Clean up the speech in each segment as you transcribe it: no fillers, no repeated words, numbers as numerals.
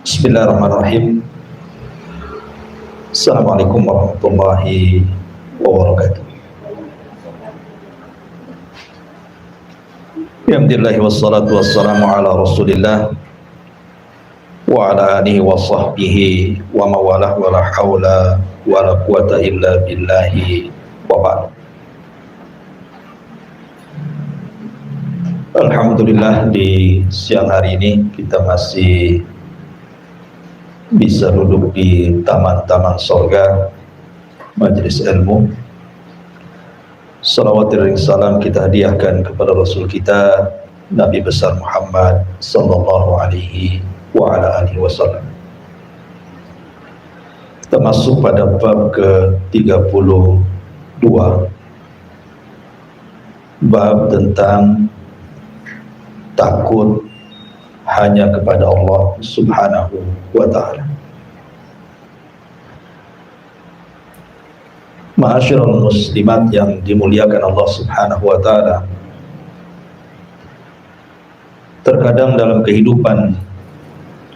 Bismillahirrahmanirrahim. Assalamualaikum warahmatullahi wabarakatuh. Alhamdulillah wassalatu wassalamu ala Rasulillah wa ala alihi wa sahbihi wa mawalah wa la hawla wa la quwata illa billahi wa ba'd. Alhamdulillah, di siang hari ini kita masih bisa duduk di taman-taman sorga majelis ilmu. Salawat dan salam kita hadiahkan kepada Rasul kita Nabi besar Muhammad sallallahu alaihi wa ala alihi wasallam. Kita masuk pada bab ke-32, bab tentang takut hanya kepada Allah subhanahu wa ta'ala. Ma'asyiral muslimat yang dimuliakan Allah subhanahu wa ta'ala, terkadang dalam kehidupan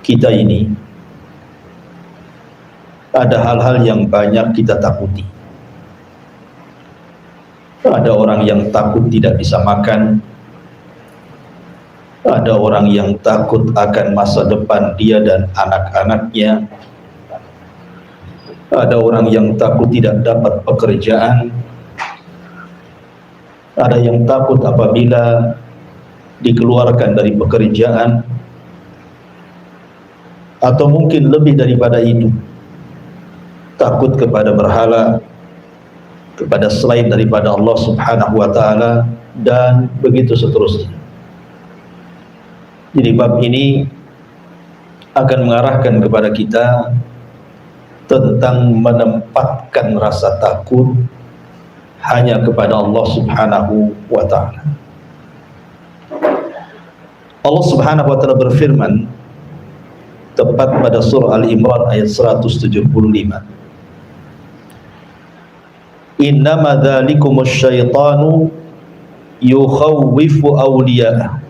kita ini ada hal-hal yang banyak kita takuti. Ada orang yang takut tidak bisa makan, ada orang yang takut akan masa depan dia dan anak-anaknya, ada orang yang takut tidak dapat pekerjaan, ada yang takut apabila dikeluarkan dari pekerjaan, atau mungkin lebih daripada itu, takut kepada berhala, kepada selain daripada Allah subhanahu wa ta'ala, dan begitu seterusnya. Jadi bab ini akan mengarahkan kepada kita tentang menempatkan rasa takut hanya kepada Allah subhanahu wa ta'ala. Allah subhanahu wa ta'ala berfirman tepat pada surah Al-Imran ayat 175. Innama dzalikumus syaitanu yukhawwifu awliya'ah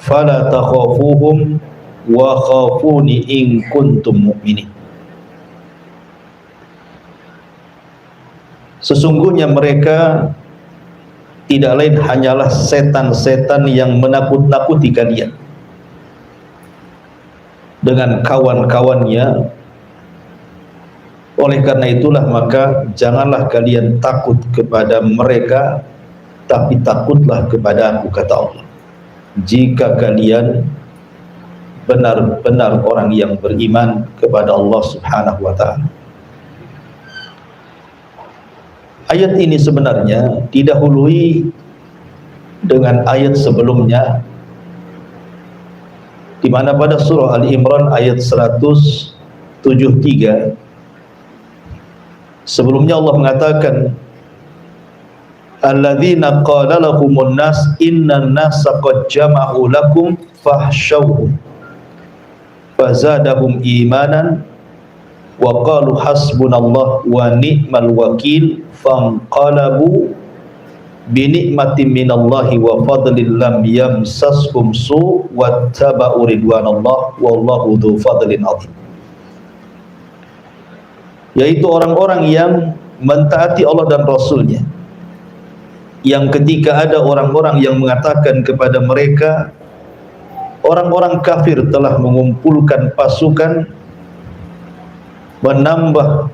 fala takhafuhum wa khafuni in kuntum mu'minin. Sesungguhnya mereka tidak lain hanyalah setan-setan yang menakut-nakuti kalian dengan kawan-kawannya. Oleh karena itulah maka janganlah kalian takut kepada mereka, tapi takutlah kepada Aku, kata Allah, jika kalian benar-benar orang yang beriman kepada Allah subhanahu wa ta'ala. Ayat ini sebenarnya didahului dengan ayat sebelumnya, di mana pada surah Al-Imran ayat 173 sebelumnya Allah mengatakan, alladzina qala lahumun nas innan nasa qad jama'u lakum fahsyauhum fazadahum imanan wa qalu hasbunallah wa ni'mal wakil fanqalabu bi ni'matin minallahi wa fadlin lam yamsashum su wattaba'u ridwanallah wallahu dzu fadlin adzim. Yaitu orang-orang yang mentaati Allah dan Rasulnya, yang ketika ada orang-orang yang mengatakan kepada mereka orang-orang kafir telah mengumpulkan pasukan, menambah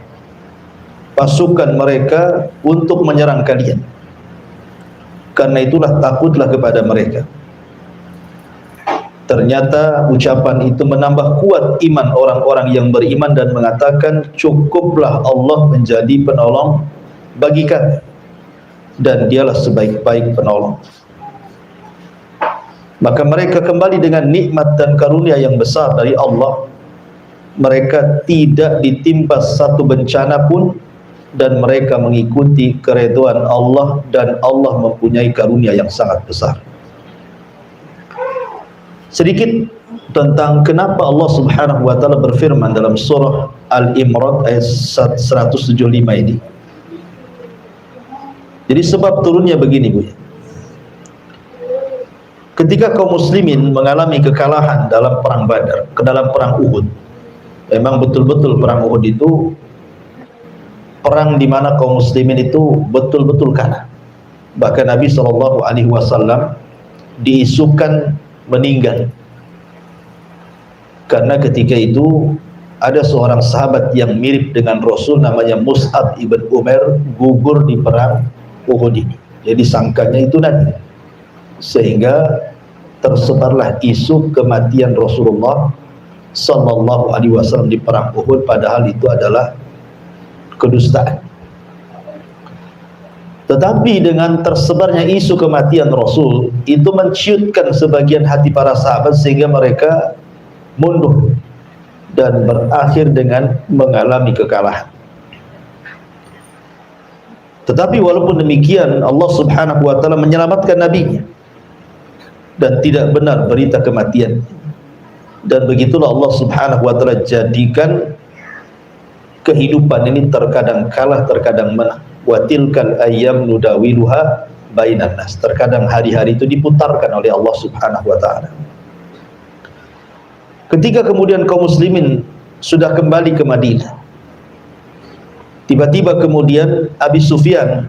pasukan mereka untuk menyerang kalian, karena itulah takutlah kepada mereka. Ternyata ucapan itu menambah kuat iman orang-orang yang beriman dan mengatakan, cukuplah Allah menjadi penolong bagi kami, dan dialah sebaik-baik penolong. Maka mereka kembali dengan nikmat dan karunia yang besar dari Allah. Mereka tidak ditimpa satu bencana pun, dan mereka mengikuti keridhaan Allah, dan Allah mempunyai karunia yang sangat besar. Sedikit tentang kenapa Allah subhanahu wa ta'ala berfirman dalam surah Al-Imran ayat 175 ini. Jadi sebab turunnya begini, Bu. ketika kaum muslimin mengalami kekalahan dalam perang Badar, ke dalam perang Uhud. Memang betul-betul perang Uhud itu perang di mana kaum muslimin itu betul-betul kalah. Bahkan Nabi SAW diisukan meninggal karena ketika itu ada seorang sahabat yang mirip dengan Rasul namanya Mus'ab ibn Umair gugur di perang Uhud ini. Jadi sangkanya itu Nabi, sehingga tersebarlah isu kematian Rasulullah SAW di perang Uhud, padahal itu adalah kedustaan. Tetapi dengan tersebarnya isu kematian Rasul itu menciutkan sebagian hati para sahabat sehingga mereka mundur dan berakhir dengan mengalami kekalahan. Tetapi walaupun demikian Allah Subhanahu wa taala menyelamatkan nabinya dan tidak benar berita kematian. Dan begitulah Allah Subhanahu wa taala jadikan kehidupan ini terkadang kalah, terkadang menang. Wa tilkal ayyam nudawiluha bainan nas. Terkadang hari-hari itu diputarkan oleh Allah Subhanahu wa taala. Ketika kemudian kaum muslimin sudah kembali ke Madinah, tiba-tiba kemudian Abi Sufyan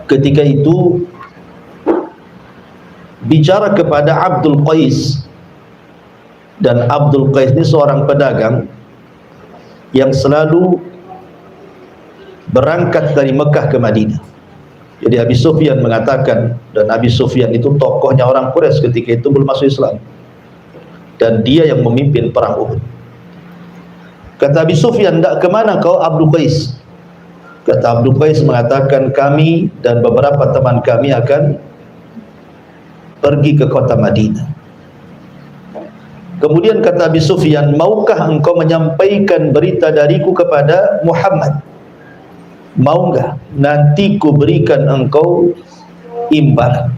ketika itu bicara kepada Abdul Qais, dan Abdul Qais ini seorang pedagang yang selalu berangkat dari Mekah ke Madinah. Jadi Abi Sufyan mengatakan, dan Abi Sufyan itu tokohnya orang Quraisy ketika itu belum masuk Islam, dan dia yang memimpin perang Uhud. Kata Abi Sufyan, "Ndak kemana kau Abdul Qais?" Kata Abdul Qais mengatakan, "Kami dan beberapa teman kami akan pergi ke kota Madinah." Kemudian kata Abi Sufyan, "Maukah engkau menyampaikan berita dariku kepada Muhammad? Mau enggak? Nanti ku berikan engkau imbalan."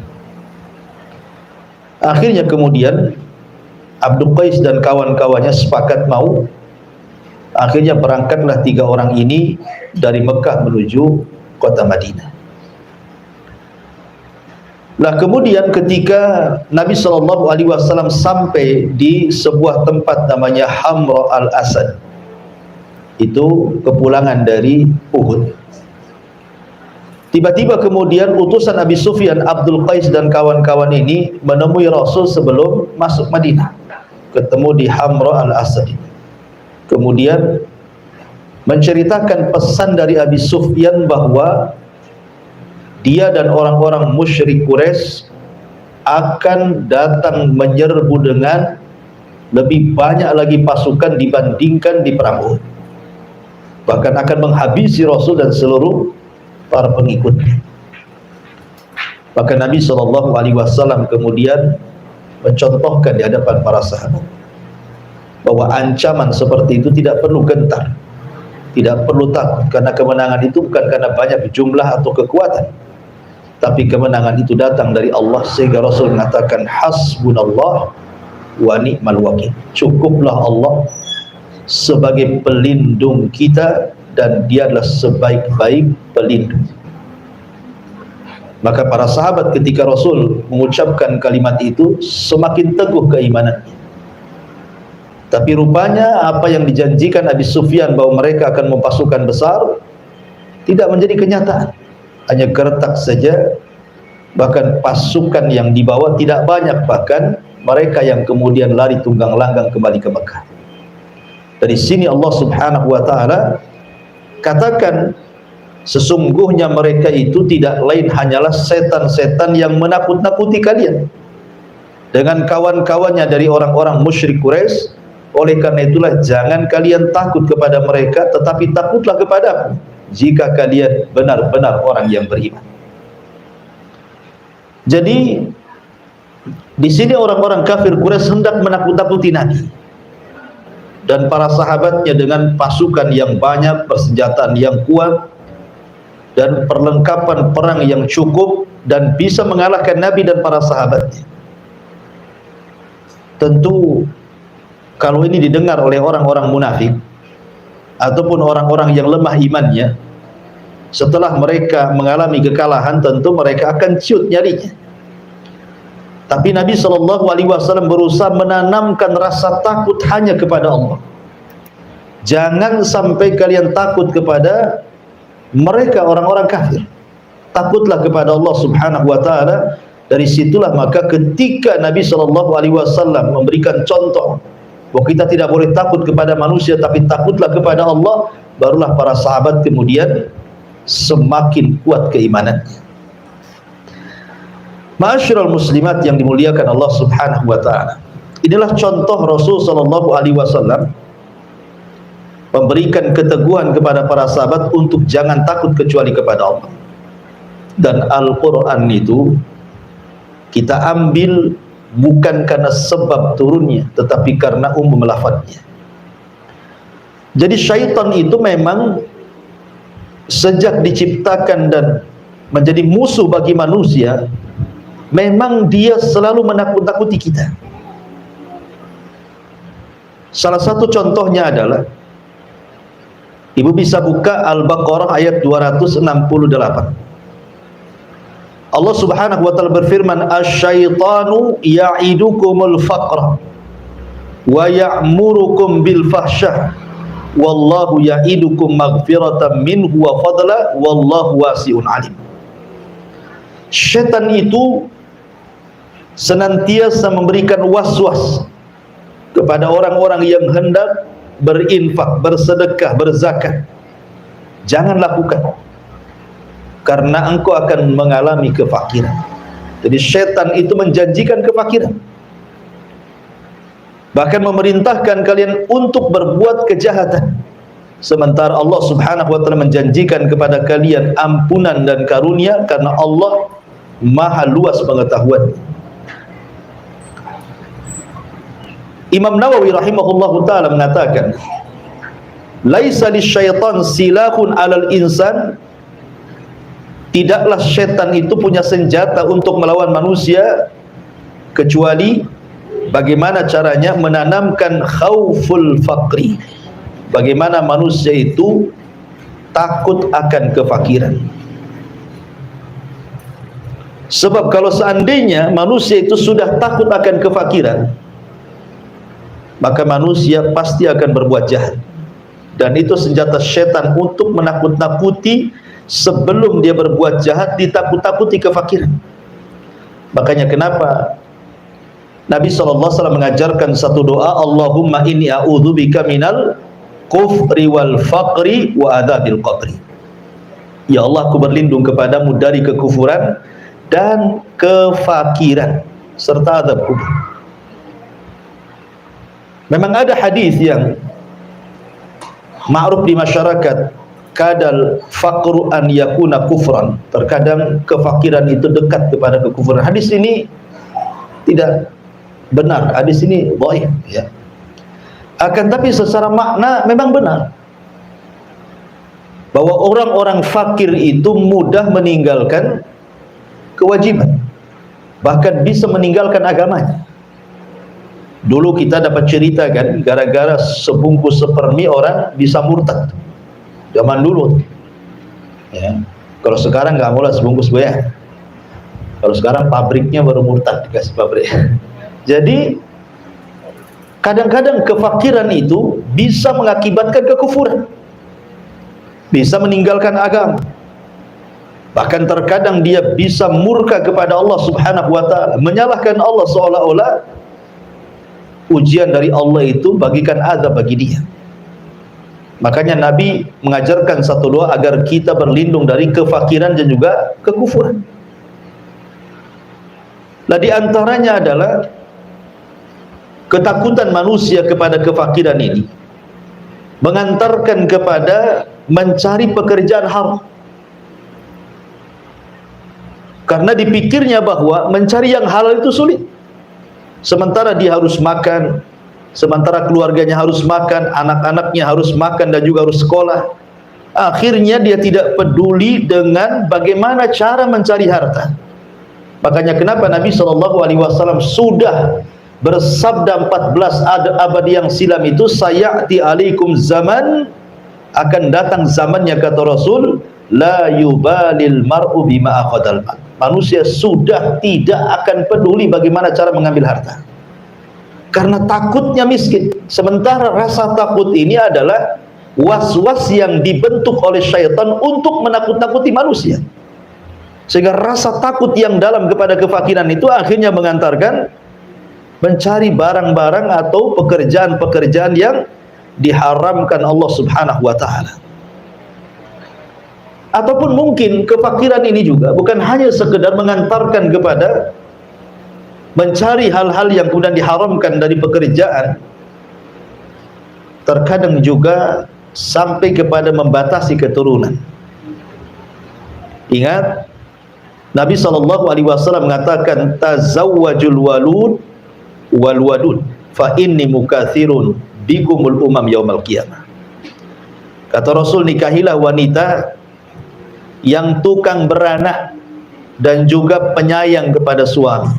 Akhirnya kemudian Abdul Qais dan kawan-kawannya sepakat mau. Akhirnya berangkatlah 3 orang ini dari Mekah menuju kota Madinah. Nah, kemudian ketika Nabi SAW sampai di sebuah tempat namanya Hamra al-Asad, itu kepulangan dari Uhud, tiba-tiba kemudian utusan Abi Sufyan, Abdul Qais dan kawan-kawan ini menemui Rasul sebelum masuk Madinah, ketemu di Hamra al-Asad. Kemudian menceritakan pesan dari Abi Sufyan bahwa dia dan orang-orang musyrik Quraisy akan datang menyerbu dengan lebih banyak lagi pasukan dibandingkan di perang Uhud, bahkan akan menghabisi Rasul dan seluruh para pengikutnya. Maka Nabi SAW kemudian mencontohkan di hadapan para sahabat bahwa ancaman seperti itu tidak perlu gentar, tidak perlu takut, karena kemenangan itu bukan karena banyak jumlah atau kekuatan, tapi kemenangan itu datang dari Allah. Sehingga Rasul mengatakan, hasbunallah wa ni'mal wakil, cukuplah Allah sebagai pelindung kita dan dia adalah sebaik-baik pelindung. Maka para sahabat ketika Rasul mengucapkan kalimat itu semakin teguh keimanannya. Tapi rupanya apa yang dijanjikan Abi Sufyan bahwa mereka akan mempasukan besar tidak menjadi kenyataan, hanya gertak saja. Bahkan pasukan yang dibawa tidak banyak, bahkan mereka yang kemudian lari tunggang langgang kembali ke Mekah. Dari sini Allah Subhanahu wa taala katakan, sesungguhnya mereka itu tidak lain hanyalah setan-setan yang menakut-nakuti kalian dengan kawan-kawannya dari orang-orang musyrik Quraisy. Oleh karena itulah jangan kalian takut kepada mereka, tetapi takutlah kepadaku jika kalian benar-benar orang yang beriman. Jadi di sini orang-orang kafir Quraisy hendak menakut-nakuti Nabi dan para sahabatnya dengan pasukan yang banyak, persenjataan yang kuat, dan perlengkapan perang yang cukup, dan bisa mengalahkan Nabi dan para sahabatnya. Tentu kalau ini didengar oleh orang-orang munafik ataupun orang-orang yang lemah imannya, setelah mereka mengalami kekalahan tentu mereka akan ciut nyarinya. Tapi Nabi SAW berusaha menanamkan rasa takut hanya kepada Allah. Jangan sampai kalian takut kepada mereka orang-orang kafir. Takutlah kepada Allah Subhanahu wa taala. Dari situlah maka ketika Nabi SAW memberikan contoh bahwa kita tidak boleh takut kepada manusia tapi takutlah kepada Allah, barulah para sahabat kemudian semakin kuat keimanannya. Ma'asyiral muslimat yang dimuliakan Allah Subhanahu wa taala. Inilah contoh Rasul sallallahu alaihi wasallam memberikan keteguhan kepada para sahabat untuk jangan takut kecuali kepada Allah. Dan Al-Qur'an itu kita ambil bukan karena sebab turunnya, tetapi karena umum lafadznya. Jadi syaitan itu memang sejak diciptakan dan menjadi musuh bagi manusia, memang dia selalu menakut-nakuti kita. Salah satu contohnya adalah, ibu bisa buka Al-Baqarah ayat 268. Allah Subhanahu wa taala berfirman, "Asy-syaitanu ya'idukumul faqra wa ya'murukum bil fahsyah wallahu ya'idukum maghfiratan minhu wa fadla wallahu wasi'un alim." Syaitan itu senantiasa memberikan was-was kepada orang-orang yang hendak berinfak, bersedekah, berzakat. Jangan lakukan, karena engkau akan mengalami kefakiran. Jadi syaitan itu menjanjikan kefakiran, bahkan memerintahkan kalian untuk berbuat kejahatan, sementara Allah Subhanahu wa taala menjanjikan kepada kalian ampunan dan karunia, karena Allah maha luas pengetahuan. Imam Nawawi rahimahullahu taala mengatakan, laisa lisyaitan silahun 'alal insan. Tidaklah syaitan itu punya senjata untuk melawan manusia kecuali bagaimana caranya menanamkan khauful faqri. Bagaimana manusia itu takut akan kefakiran. Sebab kalau seandainya manusia itu sudah takut akan kefakiran, maka manusia pasti akan berbuat jahat. Dan itu senjata syaitan untuk menakut-nakuti. Sebelum dia berbuat jahat, ditakut-takuti kefakiran. Makanya kenapa Nabi SAW mengajarkan satu doa, Allahumma inni a'udzubika minal kufri wal faqri wa adzabil qabri. Ya Allah, aku berlindung kepadamu dari kekufuran dan kefakiran serta azab kubur. Memang ada hadis yang ma'ruf di masyarakat, kadal faqru an yakuna kufran. Terkadang kefakiran itu dekat kepada kekufuran. Hadis ini tidak benar, hadis ini dhaif, ya. Akan tapi secara makna memang benar, bahwa orang-orang fakir itu mudah meninggalkan kewajiban, bahkan bisa meninggalkan agamanya. Dulu kita dapat cerita kan, gara-gara sebungkus sepermi orang bisa murtad. Zaman dulu, ya. Kalau sekarang nggak mulai sebungkus ya. Kalau sekarang pabriknya baru murtad, dikasih pabrik. Jadi kadang-kadang kefakiran itu bisa mengakibatkan kekufuran, bisa meninggalkan agama. Bahkan terkadang dia bisa murka kepada Allah Subhanahu wa taala, menyalahkan Allah seolah-olah ujian dari Allah itu bagikan azab bagi dia. Makanya Nabi mengajarkan satu doa agar kita berlindung dari kefakiran dan juga kekufuran. Nah, di antaranya adalah ketakutan manusia kepada kefakiran ini mengantarkan kepada mencari pekerjaan haram. Karena dipikirnya bahwa mencari yang halal itu sulit. Sementara dia harus makan, sementara keluarganya harus makan, anak-anaknya harus makan dan juga harus sekolah. Akhirnya dia tidak peduli dengan bagaimana cara mencari harta. Makanya kenapa Nabi SAW sudah bersabda 14 abad yang silam itu, sayati alaikum zaman, akan datang zamannya kata Rasul, la yubalil mar'u bima akhadal mal. manusia sudah tidak akan peduli bagaimana cara mengambil harta, karena takutnya miskin. Sementara rasa takut ini adalah was-was yang dibentuk oleh syaitan untuk menakut-nakuti manusia, sehingga rasa takut yang dalam kepada kefakiran itu akhirnya mengantarkan mencari barang-barang atau pekerjaan-pekerjaan yang diharamkan Allah Subhanahu wa ta'ala. Ataupun mungkin kefakiran ini juga bukan hanya sekedar mengantarkan kepada mencari hal-hal yang kemudian diharamkan dari pekerjaan, terkadang juga sampai kepada membatasi keturunan. Ingat, Nabi SAW mengatakan, tazawwajul walud wal wadud fa inni mukathirun bikumul umam yaumal qiyamah. Kata Rasul, nikahilah wanita yang tukang beranak dan juga penyayang kepada suami.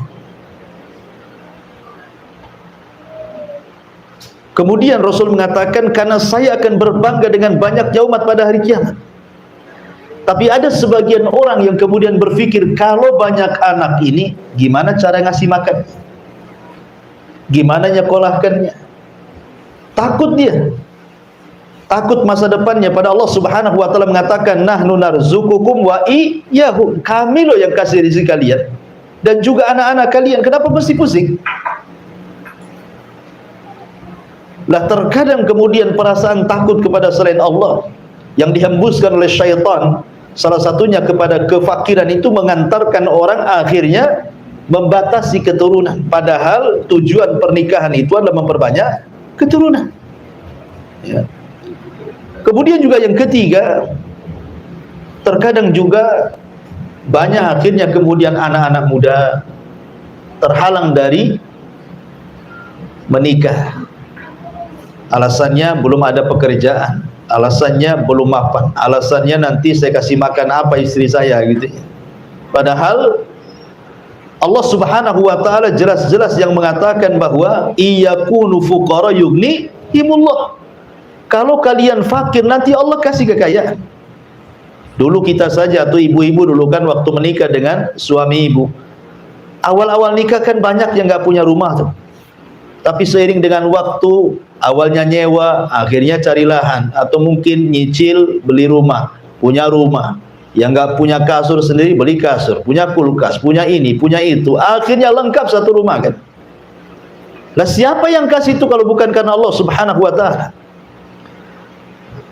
Kemudian Rasul mengatakan, karena saya akan berbangga dengan banyaknya umat pada hari kiamat. Tapi ada sebagian orang yang kemudian berpikir, kalau banyak anak ini, gimana cara ngasih makan? Gimana nyekolahkannya? Takut dia, takut masa depannya. Pada Allah Subhanahu wa ta'ala mengatakan, nahnu narzukukum wa iyyahum, kami loh yang kasih rezeki kalian dan juga anak-anak kalian. Kenapa mesti pusing? Lah terkadang kemudian perasaan takut kepada selain Allah yang dihembuskan oleh syaitan, salah satunya kepada kefakiran, itu mengantarkan orang akhirnya membatasi keturunan, padahal tujuan pernikahan itu adalah memperbanyak keturunan, ya. Kemudian juga yang ketiga, terkadang juga banyak akhirnya kemudian anak-anak muda terhalang dari menikah. Alasannya belum ada pekerjaan, alasannya belum mapan, alasannya nanti saya kasih makan apa istri saya, gitu. Padahal Allah Subhanahu wa ta'ala jelas-jelas yang mengatakan bahwa iyakunu fuqara yughnihimullah. Kalau kalian fakir, nanti Allah kasih kekayaan. Dulu kita saja atau ibu-ibu dulu kan waktu menikah dengan suami ibu, awal-awal nikah kan banyak yang nggak punya rumah tuh. Tapi seiring dengan waktu, awalnya nyewa, akhirnya cari lahan, atau mungkin nyicil beli rumah, punya rumah. Yang nggak punya kasur sendiri beli kasur, punya kulkas, punya ini, punya itu, akhirnya lengkap satu rumah kan. Lah siapa yang kasih itu kalau bukan karena Allah Subhanahu wa ta'ala?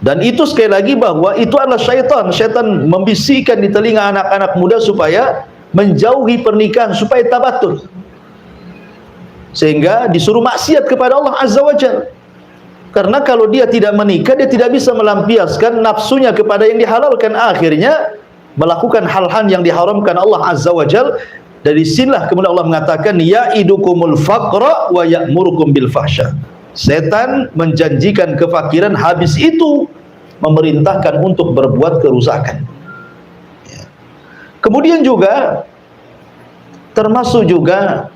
Dan itu sekali lagi bahwa itu adalah syaitan. Syaitan membisikkan di telinga anak-anak muda supaya menjauhi pernikahan, supaya tabatul, sehingga disuruh maksiat kepada Allah Azza wa Jalla. Karena kalau dia tidak menikah, dia tidak bisa melampiaskan nafsunya kepada yang dihalalkan, akhirnya melakukan hal-hal yang diharamkan Allah Azza wa Jalla. Dari sinilah kemudian Allah mengatakan, ya'idukumul faqra wa ya'murukum bil fahsya. Setan menjanjikan kefakiran, habis itu memerintahkan untuk berbuat kerusakan. Kemudian juga termasuk juga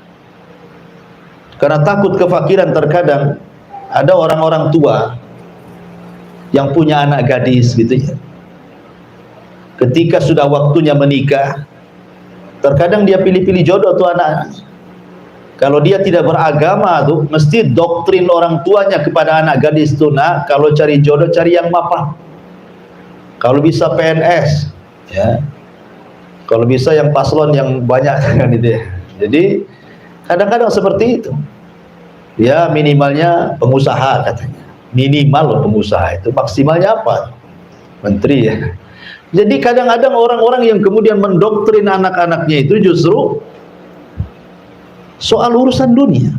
karena takut kefakiran, terkadang ada orang-orang tua yang punya anak gadis, gitu ya. Ketika sudah waktunya menikah, terkadang dia pilih-pilih jodoh tuh anak. Kalau dia tidak beragama tuh, mesti doktrin orang tuanya kepada anak gadis tuh, nah kalau cari jodoh cari yang mapan. Kalau bisa PNS, ya. Kalau bisa yang paslon yang banyak kan itu ya. Jadi kadang-kadang seperti itu. Ya minimalnya pengusaha katanya. Minimal pengusaha itu, maksimalnya apa? Menteri ya. Jadi kadang-kadang orang-orang yang kemudian mendoktrin anak-anaknya itu justru soal urusan dunia.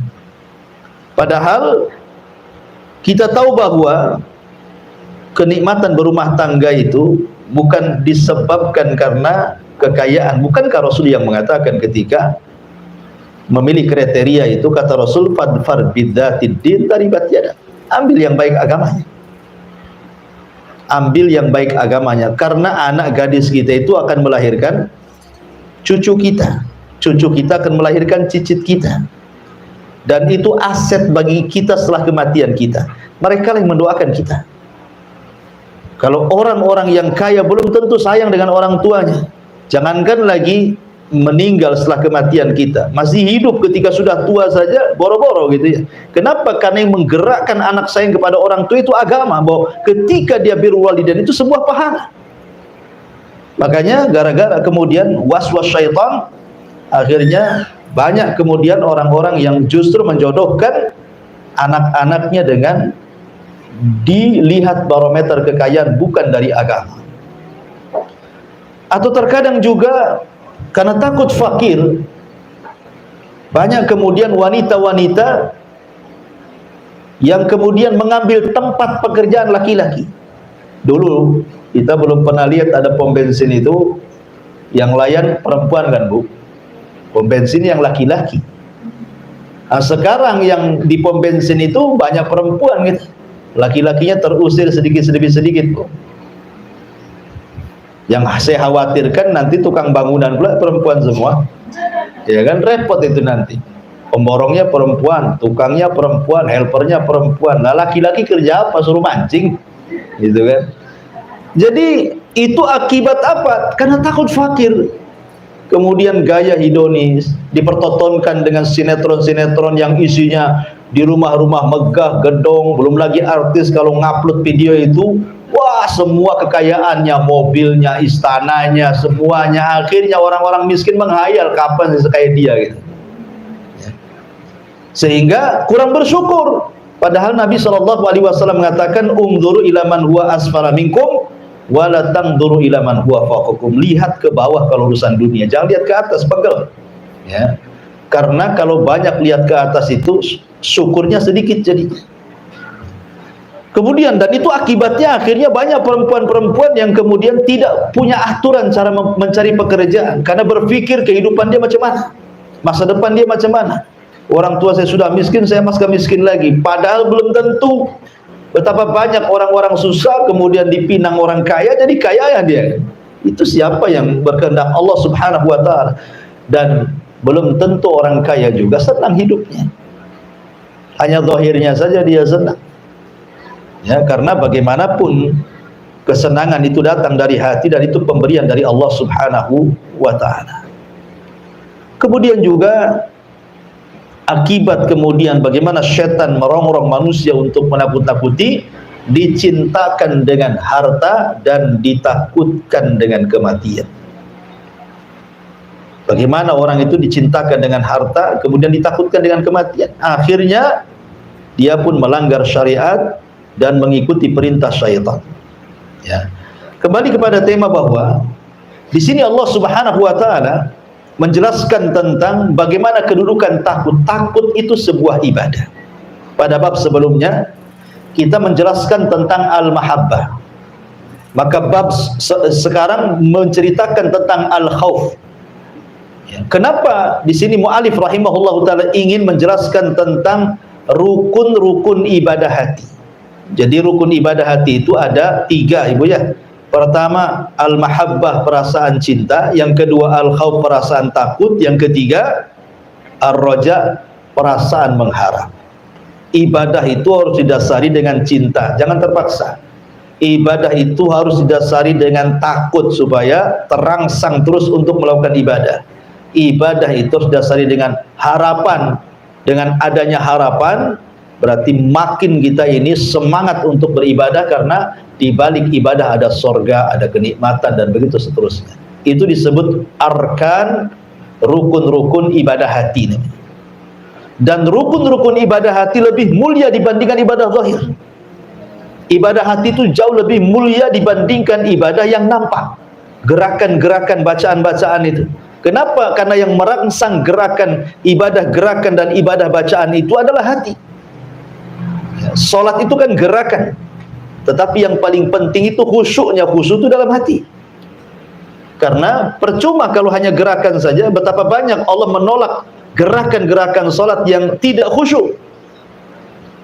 Padahal kita tahu bahwa kenikmatan berumah tangga itu bukan disebabkan karena kekayaan. Bukankah Rasul yang mengatakan ketika memilih kriteria itu, kata Rasul, fadfar bidzatid din taribat yadak, ambil yang baik agamanya. Ambil yang baik agamanya, karena anak gadis kita itu akan melahirkan cucu kita. Cucu kita akan melahirkan cicit kita, dan itu aset bagi kita setelah kematian kita. Mereka yang mendoakan kita. Kalau orang-orang yang kaya belum tentu sayang dengan orang tuanya, jangankan lagi meninggal setelah kematian kita, masih hidup ketika sudah tua saja boro-boro gitu ya. Kenapa? Karena yang menggerakkan anak sayang kepada orang tua itu agama, bahwa ketika dia birrul walidain itu sebuah pahala. Makanya gara-gara kemudian waswas syaitan, akhirnya banyak kemudian orang-orang yang justru menjodohkan anak-anaknya dengan dilihat barometer kekayaan bukan dari agama. Atau terkadang juga karena takut fakir, banyak kemudian wanita-wanita yang kemudian mengambil tempat pekerjaan laki-laki. Dulu kita belum pernah lihat ada pom bensin itu yang layan perempuan kan Bu, pom bensin yang laki-laki. Nah, sekarang yang di pom bensin itu banyak perempuan gitu, laki-lakinya terusir sedikit demi sedikit Bu. Yang saya khawatirkan nanti tukang bangunan pula perempuan semua, ya kan, repot itu nanti. Pemborongnya perempuan, tukangnya perempuan, helpernya perempuan. Nah laki-laki kerja apa? Suruh mancing, gitu kan. Jadi itu akibat apa? Karena takut fakir. Kemudian gaya hedonis dipertontonkan dengan sinetron-sinetron yang isinya di rumah-rumah megah, gedong, belum lagi artis kalau ngupload video itu, wah semua kekayaannya, mobilnya, istananya, semuanya. Akhirnya orang-orang miskin menghayal kapan sekaya dia gitu. Sehingga kurang bersyukur. Padahal Nabi SAW mengatakan, "Umdzuru ila man huwa asfala minkum wa la tangdzuru ila man huwa fawqakum." Lihat ke bawah kalau urusan dunia, jangan lihat ke atas, pegel. Ya. Karena kalau banyak lihat ke atas itu syukurnya sedikit jadi. Kemudian dan itu akibatnya akhirnya banyak perempuan-perempuan yang kemudian tidak punya aturan cara mencari pekerjaan karena berpikir kehidupan dia macam mana, masa depan dia macam mana. Orang tua saya sudah miskin, saya masih miskin lagi. Padahal belum tentu. Betapa banyak orang-orang susah kemudian dipinang orang kaya jadi kaya ya dia. Itu siapa yang berkehendak? Allah Subhanahu wa taala. Dan belum tentu orang kaya juga senang hidupnya. Hanya zahirnya saja dia senang. Ya, karena bagaimanapun kesenangan itu datang dari hati dan itu pemberian dari Allah Subhanahu wa taala. Kemudian juga akibat kemudian bagaimana syaitan merongrong manusia untuk menakut-nakuti, dicintakan dengan harta dan ditakutkan dengan kematian. Bagaimana orang itu dicintakan dengan harta kemudian ditakutkan dengan kematian, akhirnya dia pun melanggar syariat dan mengikuti perintah syaitan. Ya. Kembali kepada tema bahwa di sini Allah Subhanahu wa taala menjelaskan tentang bagaimana kedudukan takut. Takut itu sebuah ibadah. Pada bab sebelumnya kita menjelaskan tentang al-mahabbah. Maka bab sekarang menceritakan tentang al-khauf. Ya. Kenapa di sini mu'alif rahimahullahu taala ingin menjelaskan tentang rukun-rukun ibadah hati. Jadi rukun ibadah hati itu ada 3 Ibu ya. Pertama al-mahabbah, perasaan cinta. Yang kedua al-khauf, perasaan takut. Yang ketiga ar-raja, perasaan mengharap. Ibadah itu harus didasari dengan cinta, jangan terpaksa. Ibadah itu harus didasari dengan takut supaya terangsang terus untuk melakukan ibadah. Ibadah itu harus didasari dengan harapan. Dengan adanya harapan berarti makin kita ini semangat untuk beribadah, karena di balik ibadah ada sorga, ada kenikmatan dan begitu seterusnya. Itu disebut arkan, rukun-rukun ibadah hati. Dan rukun-rukun ibadah hati lebih mulia dibandingkan ibadah zahir. Ibadah hati itu jauh lebih mulia dibandingkan ibadah yang nampak. Gerakan-gerakan, bacaan-bacaan itu. Kenapa? Karena yang merangsang gerakan ibadah, gerakan dan ibadah bacaan itu adalah hati. Salat itu kan gerakan, tetapi yang paling penting itu khusyuknya. Khusyuk itu dalam hati. Karena percuma kalau hanya gerakan saja. Betapa banyak Allah menolak gerakan-gerakan salat yang tidak khusyuk,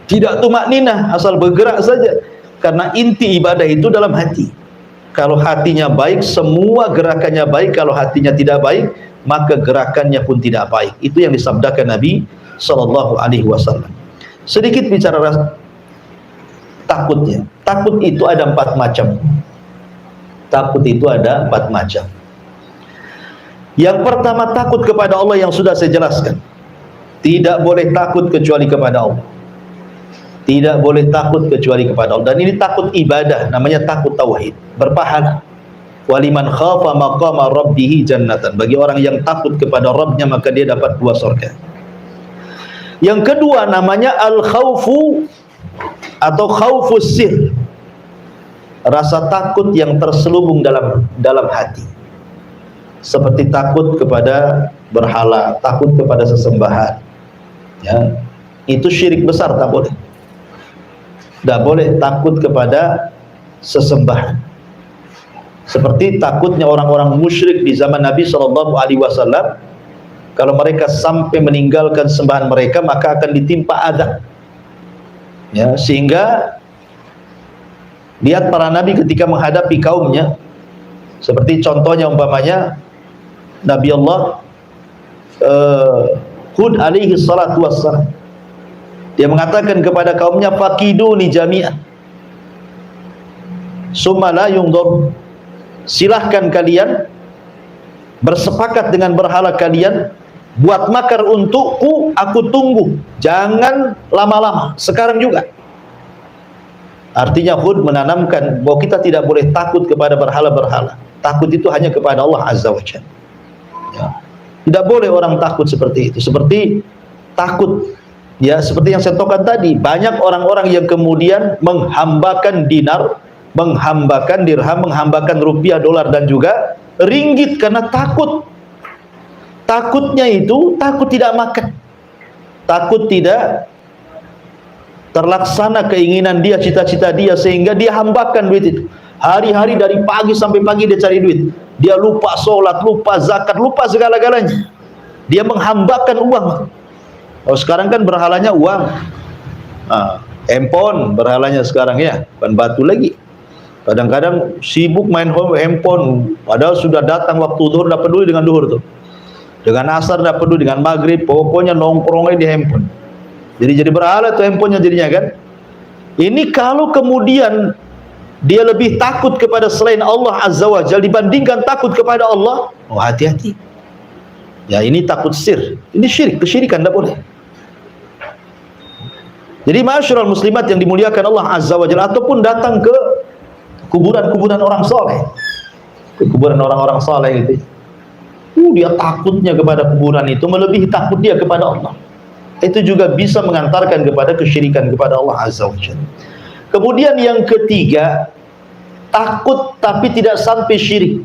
tidak tumakninah, asal bergerak saja. Karena inti ibadah itu dalam hati. Kalau hatinya baik, semua gerakannya baik. Kalau hatinya tidak baik, maka gerakannya pun tidak baik. Itu yang disabdakan Nabi SAW. Sedikit bicara takutnya. Takut itu ada 4 macam. Takut itu ada 4 macam. Yang pertama, takut kepada Allah yang sudah saya jelaskan. Tidak boleh takut kecuali kepada Allah. Tidak boleh takut kecuali kepada Allah. Dan ini takut ibadah, namanya takut tauhid, berpahala. Waliman khafa maqama rabbih jannatan. Bagi orang yang takut kepada Rabbnya, maka dia dapat 2 surga. Yang kedua namanya al-khaufu atau khaufus sir. Rasa takut yang terselubung dalam hati. Seperti takut kepada berhala, takut kepada sesembahan. Ya, itu syirik besar, tak boleh. Tak boleh takut kepada sesembahan. Seperti takutnya orang-orang musyrik di zaman Nabi SAW, kalau mereka sampai meninggalkan sembahan mereka, maka akan ditimpa azab. Ya, sehingga lihat para nabi ketika menghadapi kaumnya, seperti contohnya umpamanya Nabi Allah Hud alaihi salatu wassalam, dia mengatakan kepada kaumnya, fakiduni jami'an summa la yungdur, silahkan kalian bersepakat dengan berhala kalian, buat makar untukku, aku tunggu, jangan lama-lama, sekarang juga. Artinya Hud menanamkan bahwa kita tidak boleh takut kepada berhala-berhala. Takut itu hanya kepada Allah Azza wa Jalla. Ya. Tidak boleh orang takut seperti itu. Seperti takut, ya, seperti yang saya tokan tadi, banyak orang-orang yang kemudian menghambakan dinar, menghambakan dirham, menghambakan rupiah, dolar, dan juga ringgit karena takut. Takutnya itu takut tidak makan, takut tidak terlaksana keinginan dia, cita-cita dia, sehingga dia hambakan duit itu. Hari-hari dari pagi sampai pagi dia cari duit. Dia lupa sholat, lupa zakat, lupa segala-galanya. Dia menghambakan uang. Oh, sekarang kan berhalanya uang. Handphone berhalanya sekarang, ya, bukan batu lagi. Kadang-kadang sibuk main handphone, padahal sudah datang waktu duhur, tidak peduli dengan duhur tuh. Dengan asar tidak peduli, dengan maghrib, pokoknya nongkrongnya di handphone. Jadi berhala tuh handphonenya jadinya kan. Ini kalau kemudian dia lebih takut kepada selain Allah Azza wa Jalla dibandingkan takut kepada Allah, oh hati-hati. Ya, ini takut sir, ini syirik, kesyirikan, tidak boleh. Jadi ma'asyiral muslimat yang dimuliakan Allah Azza wa Jalla, ataupun datang ke kuburan-kuburan orang soleh, ke kuburan orang-orang soleh itu, dia takutnya kepada kuburan itu melebihi takut dia kepada Allah. Itu juga bisa mengantarkan kepada kesyirikan kepada Allah Azza wa Jalla. Kemudian yang ketiga, takut tapi tidak sampai syirik.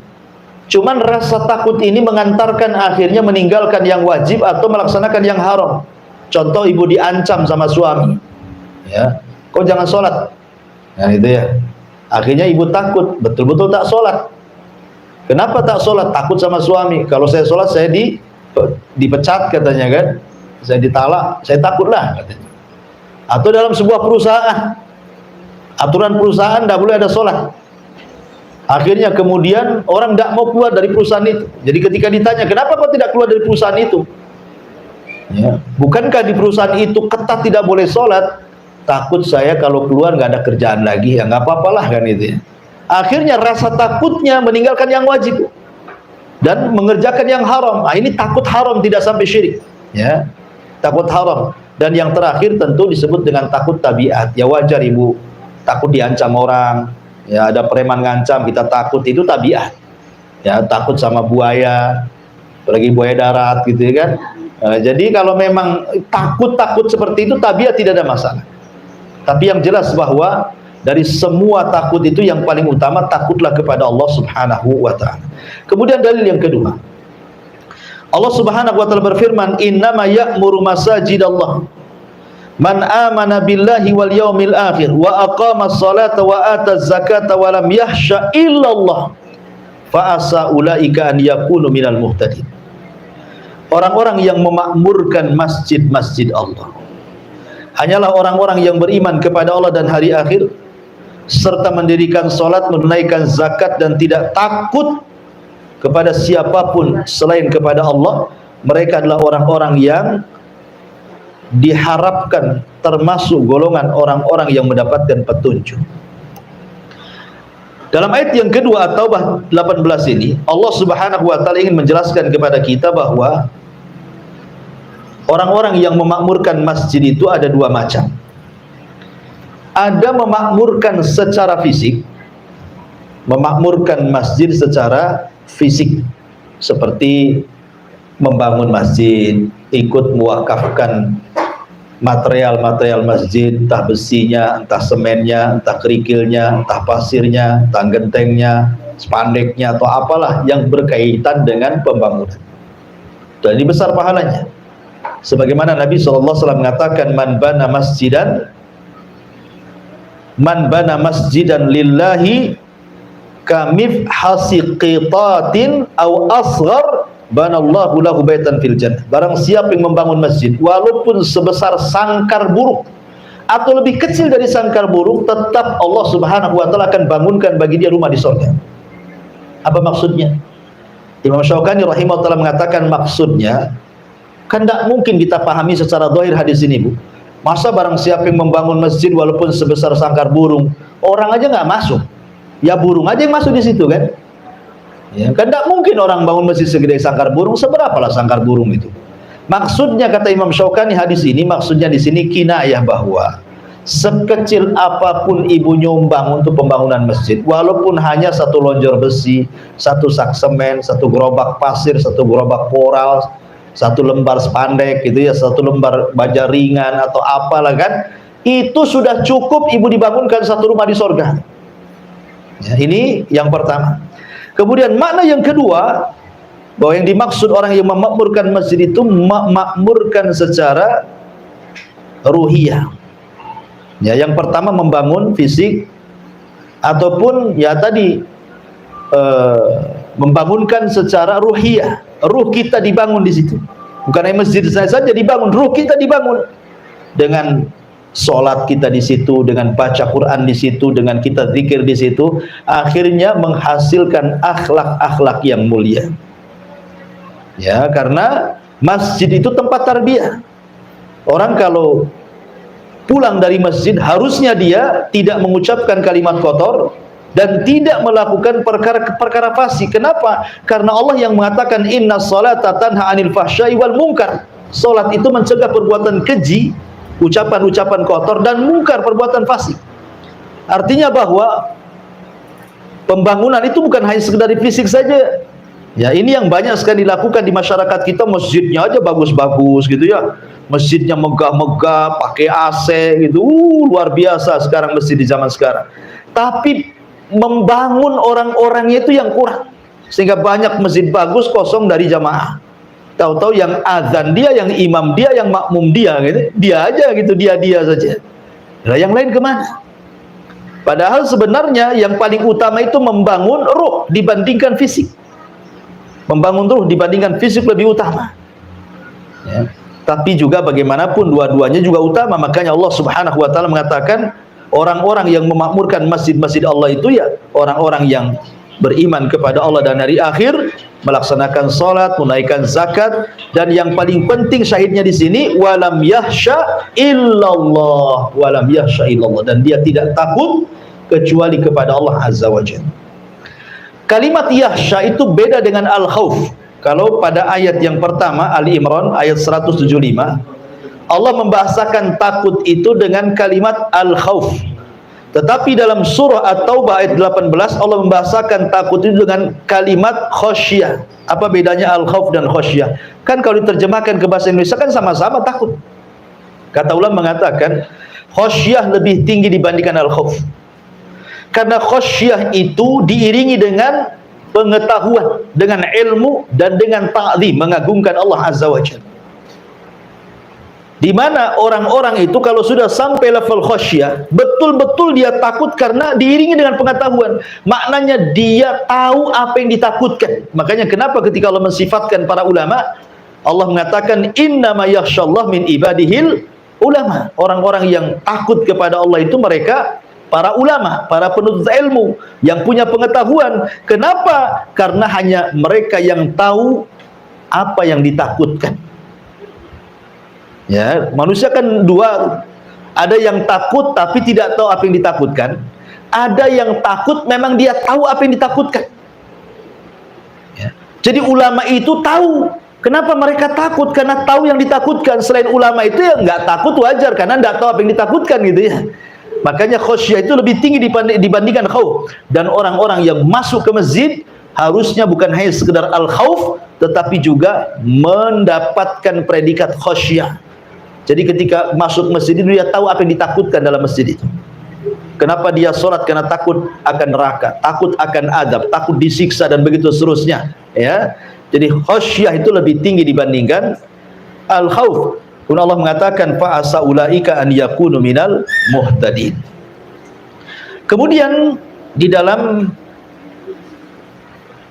Cuman rasa takut ini mengantarkan akhirnya meninggalkan yang wajib atau melaksanakan yang haram. Contoh, ibu diancam sama suami, ya, kau jangan sholat, nah itu ya. Akhirnya ibu takut, betul-betul tak sholat. Kenapa tak sholat? Takut sama suami. Kalau saya sholat, saya dipecat katanya kan, saya ditalak, saya takutlah katanya. Atau dalam sebuah perusahaan, aturan perusahaan tidak boleh ada sholat. Akhirnya kemudian orang tidak mau keluar dari perusahaan itu. Jadi ketika ditanya, kenapa kau tidak keluar dari perusahaan itu? Ya, bukankah di perusahaan itu ketat tidak boleh sholat? Takut saya kalau keluar nggak ada kerjaan lagi, ya nggak apa-apalah kan itu ya. Akhirnya rasa takutnya meninggalkan yang wajib dan mengerjakan yang haram. Nah, ini takut haram, tidak sampai syirik, ya, takut haram. Dan yang terakhir tentu disebut dengan takut tabiat. Ya wajar ibu takut diancam orang, ya, ada preman ngancam kita takut, itu tabiat. Ya, takut sama buaya, apalagi buaya darat gitu ya kan. Jadi kalau memang takut seperti itu tabiat, tidak ada masalah. Tapi yang jelas bahwa dari semua takut itu yang paling utama takutlah kepada Allah Subhanahu wa taala. Kemudian dalil yang kedua, Allah Subhanahu wa taala berfirman, "Innama ya'muru masajidallah man amana billahi wal yaumil akhir wa aqama as-salata wa ata az-zakata wa lam yahsha illallah fa asa ulaika an yakunu minal muhtadin." Orang-orang yang memakmurkan masjid-masjid Allah hanyalah orang-orang yang beriman kepada Allah dan hari akhir, serta mendirikan salat, menunaikan zakat, dan tidak takut kepada siapapun selain kepada Allah. Mereka adalah orang-orang yang diharapkan termasuk golongan orang-orang yang mendapatkan petunjuk. Dalam ayat yang kedua At-Taubah 18 ini, Allah Subhanahu wa taala ingin menjelaskan kepada kita bahwa orang-orang yang memakmurkan masjid itu ada dua macam. Ada memakmurkan secara fisik, memakmurkan masjid secara fisik, seperti membangun masjid, ikut mewakafkan material-material masjid, entah besinya, entah semennya, entah kerikilnya, entah pasirnya, entah gentengnya, spandeknya, atau apalah yang berkaitan dengan pembangunan. Dan ini besar pahalanya. Sebagaimana Nabi SAW mengatakan, man bana masjidan lillahi kamif hasiqitatin aw asghar banallahu lahu baitan fil jannah. Barang siapa yang membangun masjid walaupun sebesar sangkar burung atau lebih kecil dari sangkar burung, tetap Allah Subhanahu wa taala akan bangunkan bagi dia rumah di surga. Apa maksudnya? Imam Syaukani rahimahullah mengatakan maksudnya, kan tidak mungkin kita pahami secara zahir hadis ini, Bu. Masa barang siapa yang membangun masjid walaupun sebesar sangkar burung, orang aja nggak masuk, ya burung aja yang masuk di situ kan? Ya, kan tidak mungkin orang bangun masjid segede sangkar burung. Seberapalah sangkar burung itu? Maksudnya kata Imam Syaukani, hadis ini maksudnya di sini kinayah bahwa sekecil apapun ibu nyumbang untuk pembangunan masjid, walaupun hanya satu lonjor besi, satu sak semen, satu gerobak pasir, satu gerobak koral, satu lembar spandek gitu ya, satu lembar baja ringan atau apalah kan, itu sudah cukup ibu dibangunkan satu rumah di sorga. Ya, ini yang pertama. Kemudian makna yang kedua, bahwa yang dimaksud orang yang memakmurkan masjid itu memakmurkan secara ruhiyah. Ya, yang pertama membangun fisik, ataupun ya tadi membangunkan secara ruhiyah. Ruh kita dibangun di situ. Bukan hanya masjid saja dibangun, ruh kita dibangun dengan sholat kita di situ, dengan baca Quran di situ, dengan kita zikir di situ, akhirnya menghasilkan akhlak-akhlak yang mulia. Ya, karena masjid itu tempat tarbiyah. Orang kalau pulang dari masjid harusnya dia tidak mengucapkan kalimat kotor dan tidak melakukan perkara fasik. Kenapa? Karena Allah yang mengatakan inna sholata tanha anil fahsya'i wal munkar. Salat itu mencegah perbuatan keji, ucapan-ucapan kotor, dan mungkar, perbuatan fasik. Artinya bahwa pembangunan itu bukan hanya sekedar fisik saja. Ya, ini yang banyak sekali dilakukan di masyarakat kita. Masjidnya aja bagus-bagus gitu ya, masjidnya megah-megah, pakai AC gitu, luar biasa sekarang masjid di zaman sekarang. Tapi membangun orang-orangnya itu yang kurang, sehingga banyak masjid bagus kosong dari jamaah. Tahu-tahu yang azan dia, yang imam dia, yang makmum dia gitu, dia aja gitu, dia saja. Nah, yang lain kemana? Padahal sebenarnya yang paling utama itu membangun ruh dibandingkan fisik. Membangun ruh dibandingkan fisik lebih utama. Ya. Tapi juga bagaimanapun dua-duanya juga utama. Makanya Allah Subhanahu wa taala mengatakan orang-orang yang memakmurkan masjid-masjid Allah itu ya orang-orang yang beriman kepada Allah dan hari akhir, melaksanakan salat, menunaikan zakat, dan yang paling penting syahidnya di sini walam yahsya illallah, walam yahsya illallah, dan dia tidak takut kecuali kepada Allah Azza wa Jalla. Kalimat yahsya itu beda dengan al-khauf. Kalau pada ayat yang pertama Ali Imran ayat 175, Allah membahasakan takut itu dengan kalimat al-khauf. Tetapi dalam surah At-Taubah ayat 18 Allah membahasakan takut itu dengan kalimat khasyah. Apa bedanya al-khauf dan khasyah? Kan kalau diterjemahkan ke bahasa Indonesia kan sama-sama takut. Kata ulama mengatakan khasyah lebih tinggi dibandingkan al-khauf. Karena khasyah itu diiringi dengan pengetahuan, dengan ilmu, dan dengan ta'zim, mengagungkan Allah Azza wa Jalla. Di mana orang-orang itu kalau sudah sampai level khasyah, betul-betul dia takut karena diiringi dengan pengetahuan. Maknanya dia tahu apa yang ditakutkan. Makanya kenapa ketika Allah mensifatkan para ulama, Allah mengatakan innama yakhsyallah min ibadihil ulama. Orang-orang yang takut kepada Allah itu mereka para ulama, para penuntut ilmu yang punya pengetahuan. Kenapa? Karena hanya mereka yang tahu apa yang ditakutkan. Ya, manusia kan dua, ada yang takut tapi tidak tahu apa yang ditakutkan, Ada yang takut memang dia tahu apa yang ditakutkan. Ya. Jadi ulama itu tahu. Kenapa mereka takut? Karena tahu yang ditakutkan. Selain ulama itu yang nggak takut wajar, karena nggak tahu apa yang ditakutkan gitu ya. Makanya khosyah itu lebih tinggi dibandingkan khauf. Dan orang-orang yang masuk ke masjid harusnya bukan hanya sekedar al-khauf, tetapi juga mendapatkan predikat khosyah. Jadi ketika masuk masjid itu dia tahu apa yang ditakutkan dalam masjid itu. Kenapa dia sholat? Karena takut akan neraka, takut akan adab, takut disiksa dan begitu seterusnya. Ya, jadi khosyah itu lebih tinggi dibandingkan al-khauf. Kemudian Allah mengatakan fa asa ulaika an yakunu minal muhtadin. Kemudian di dalam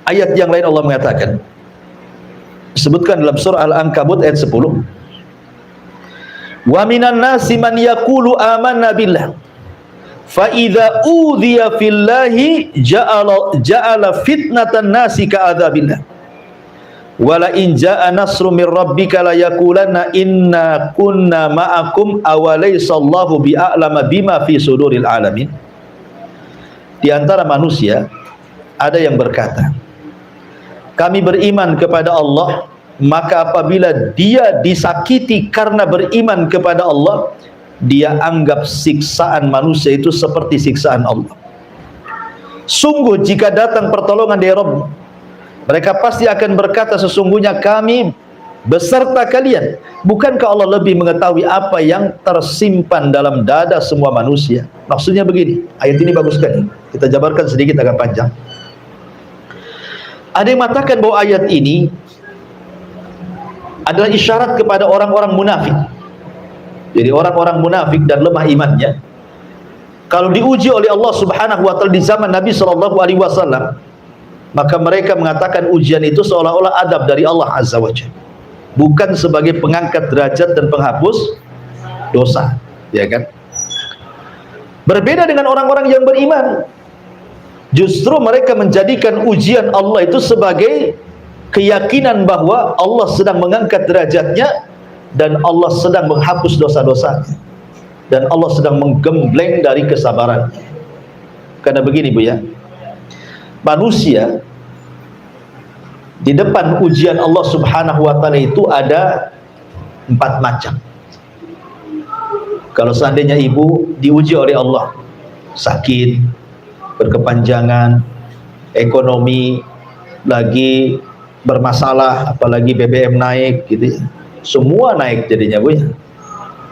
ayat yang lain Allah mengatakan, disebutkan dalam surah Al-Ankabut ayat 10, wa minan nasi man yaqulu amanna billah fa idza udhiya fillahi ja'ala fitnatan nasi ka'adzabillah wala in ja'a nasrun mir rabbika la yaqulanna inna kunna ma'akum awalaysa Allahu bi'a'lama bima fi suduril alamin. Di antara manusia ada yang berkata, kami beriman kepada Allah, maka apabila dia disakiti karena beriman kepada Allah, dia anggap siksaan manusia itu seperti siksaan Allah. Sungguh jika datang pertolongan dari Rabb, mereka pasti akan berkata, sesungguhnya kami beserta kalian. Bukankah Allah lebih mengetahui apa yang tersimpan dalam dada semua manusia? Maksudnya begini, ayat ini bagus sekali. Kita jabarkan sedikit, agak panjang. Ada yang mengatakan bahwa ayat ini adalah isyarat kepada orang-orang munafik. Jadi orang-orang munafik dan lemah imannya, kalau diuji oleh Allah Subhanahu wa taala di zaman Nabi sallallahu alaihi wasallam, maka mereka mengatakan ujian itu seolah-olah adab dari Allah Azza wa Jalla, bukan sebagai pengangkat derajat dan penghapus dosa, ya kan? Berbeda dengan orang-orang yang beriman, justru mereka menjadikan ujian Allah itu sebagai keyakinan bahwa Allah sedang mengangkat derajatnya dan Allah sedang menghapus dosa-dosanya dan Allah sedang menggembleng dari kesabarannya. Karena begini Bu ya, manusia di depan ujian Allah Subhanahu wa taala itu ada 4 macam. Kalau seandainya ibu diuji oleh Allah, sakit, berkepanjangan, ekonomi lagi bermasalah, apalagi BBM naik gitu ya. Semua naik jadinya Bu ya.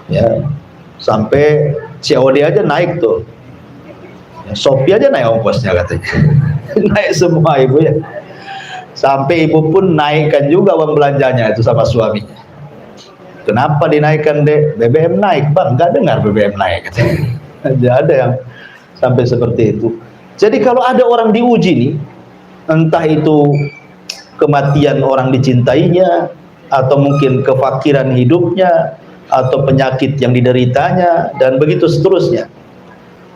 Ya, sampai COD aja naik tuh. Ya, Shopee aja naik ongkosnya katanya. Naik semua ibu ya. Sampai ibu pun naikkan juga uang belanjanya itu sama suaminya. Kenapa dinaikkan dek? BBM naik bang, nggak dengar BBM naik katanya. Ada yang sampai seperti itu. Jadi kalau ada orang diuji nih, entah itu kematian orang dicintainya, atau mungkin kefakiran hidupnya, atau penyakit yang dideritanya, dan begitu seterusnya.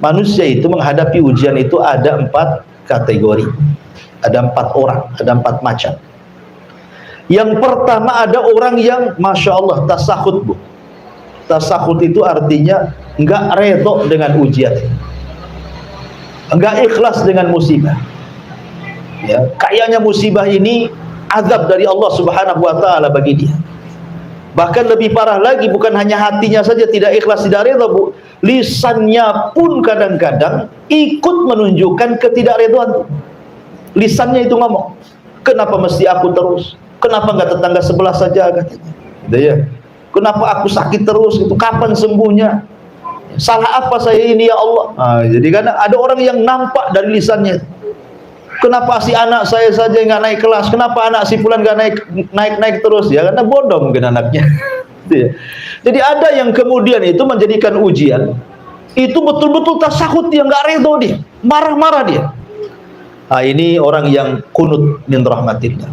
Manusia itu menghadapi ujian itu ada 4 kategori, ada 4 orang, ada 4 macam. Yang pertama ada orang yang Masya Allah tasakhut Bu. Tasakhut itu artinya enggak redho dengan ujian, enggak ikhlas dengan musibah. Ya, kayaknya musibah ini azab dari Allah Subhanahu wa taala bagi dia. Bahkan lebih parah lagi, bukan hanya hatinya saja tidak ikhlas, tidak redha Bu, lisannya pun kadang-kadang ikut menunjukkan ketidakredhaan. Lisannya itu ngomong, kenapa mesti aku terus? Kenapa enggak tetangga sebelah saja katanya. Gitu ya. Kenapa aku sakit terus? Itu kapan sembuhnya? Salah apa saya ini ya Allah? Nah, jadi kadang ada orang yang nampak dari lisannya. Kenapa si anak saya saja nggak naik kelas? Kenapa anak si fulan nggak naik terus? Ya karena bodoh mungkin anaknya. Jadi ada yang kemudian itu menjadikan ujian itu betul-betul tasakhut, dia nggak redho, dia marah-marah dia. Nah, ini orang yang kunut min rahmatillah,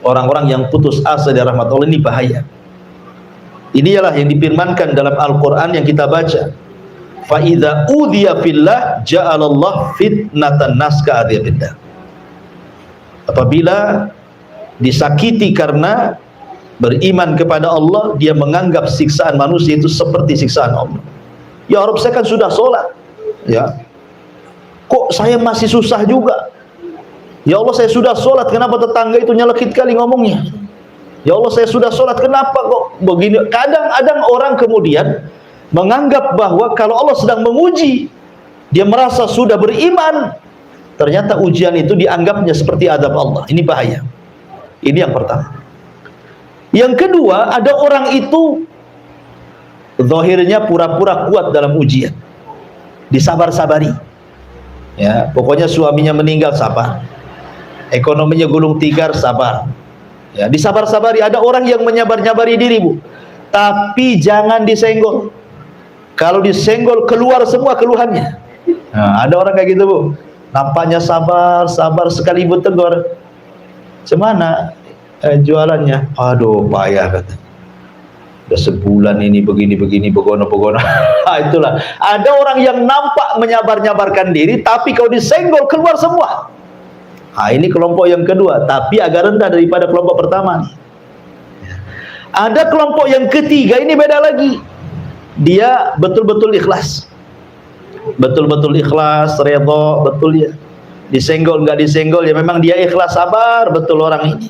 orang-orang yang putus asa dari rahmat Allah. Ini bahaya. Inilah yang difirmankan dalam Al-Quran yang kita baca. Fa idza udhiya fillah ja'alallah fitnatan nas ka'adzabillah. Apabila disakiti karena beriman kepada Allah, dia menganggap siksaan manusia itu seperti siksaan Allah. Ya Rabb, saya kan sudah sholat, ya, kok saya masih susah juga? Ya Allah, saya sudah sholat, kenapa tetangga itu nyelekit kali ngomongnya? Ya Allah, saya sudah sholat, kenapa kok begini? Kadang-kadang orang kemudian menganggap bahwa kalau Allah sedang menguji, dia merasa sudah beriman, ternyata ujian itu dianggapnya seperti adab Allah. Ini bahaya. Ini yang pertama. Yang kedua, ada orang itu zahirnya pura-pura kuat dalam ujian, disabar-sabari. Ya, pokoknya suaminya meninggal, sabar. Ekonominya gulung tikar, sabar. Ya, disabar-sabari. Ada orang yang menyabar-nyabari diri, Bu. Tapi jangan disenggol. Kalau disenggol keluar semua keluhannya. Nah, ada orang kayak gitu, Bu. Nampaknya sabar, sabar, sekali ibu tegur, "Cemana jualannya?" "Aduh, payah," kata. "Udah sebulan ini begini-begini, begono-begono." Itulah. Ada orang yang nampak menyabar-nyabarkan diri, tapi kalau disenggol keluar semua. Ini kelompok yang kedua, tapi agak rendah daripada kelompok pertama. Ada kelompok yang ketiga, ini beda lagi. Dia betul-betul ikhlas. Betul-betul ikhlas, redha, betul ya. Disenggol nggak disenggol ya memang dia ikhlas, sabar betul orang ini.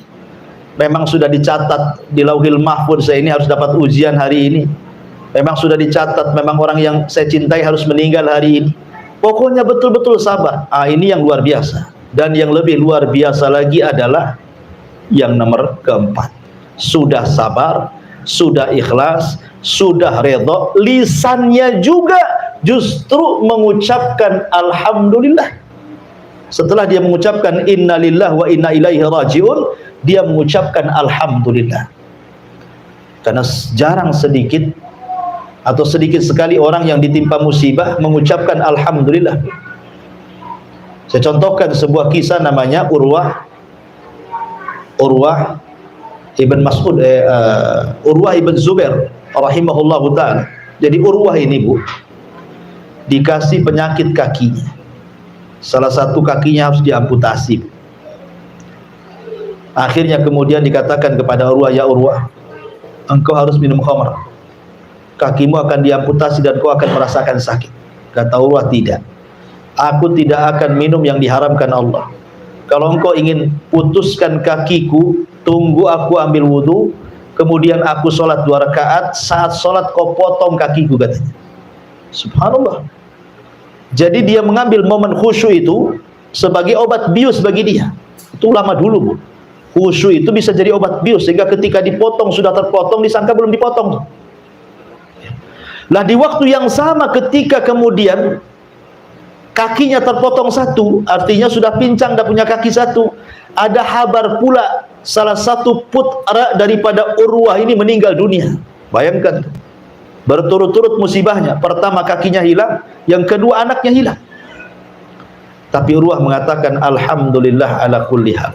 Memang sudah dicatat di Lauhil Mahfuz, saya ini harus dapat ujian hari ini. Memang sudah dicatat, memang orang yang saya cintai harus meninggal hari ini. Pokoknya betul-betul sabar. Ini yang luar biasa. Dan yang lebih luar biasa lagi adalah yang nomor keempat. Sudah sabar, sudah ikhlas, sudah redha, lisannya juga justru mengucapkan alhamdulillah. Setelah dia mengucapkan innalillahi wa inna ilaihi rajiun, dia mengucapkan alhamdulillah. Karena jarang sedikit atau sedikit sekali orang yang ditimpa musibah mengucapkan alhamdulillah. Saya contohkan sebuah kisah, namanya Urwah ibn Mas'ud, Urwah ibn Zubair rahimahullahu ta'ala. Jadi Urwah ini, Bu, dikasih penyakit kakinya. Salah satu kakinya harus diamputasi. Akhirnya kemudian dikatakan kepada Urwah, "Ya Urwah, engkau harus minum khamr. Kakimu akan diamputasi dan kau akan merasakan sakit." Kata Urwah, "Tidak. Aku tidak akan minum yang diharamkan Allah. Kalau engkau ingin putuskan kakiku, tunggu aku ambil wudhu, kemudian aku sholat 2 rakaat. Saat sholat kau potong kakiku," katanya. Subhanallah. Jadi dia mengambil momen khusyuk itu sebagai obat bius bagi dia. Itu lama dulu, Bu. Khusyuk itu bisa jadi obat bius, sehingga ketika dipotong sudah terpotong, disangka belum dipotong. Lah di waktu yang sama ketika kemudian kakinya terpotong satu, artinya sudah pincang, dah punya kaki satu. Ada kabar pula salah satu putra daripada Urwah ini meninggal dunia. Bayangkan, berturut-turut musibahnya. Pertama kakinya hilang, yang kedua anaknya hilang. Tapi Urwah mengatakan alhamdulillah ala kulli hal.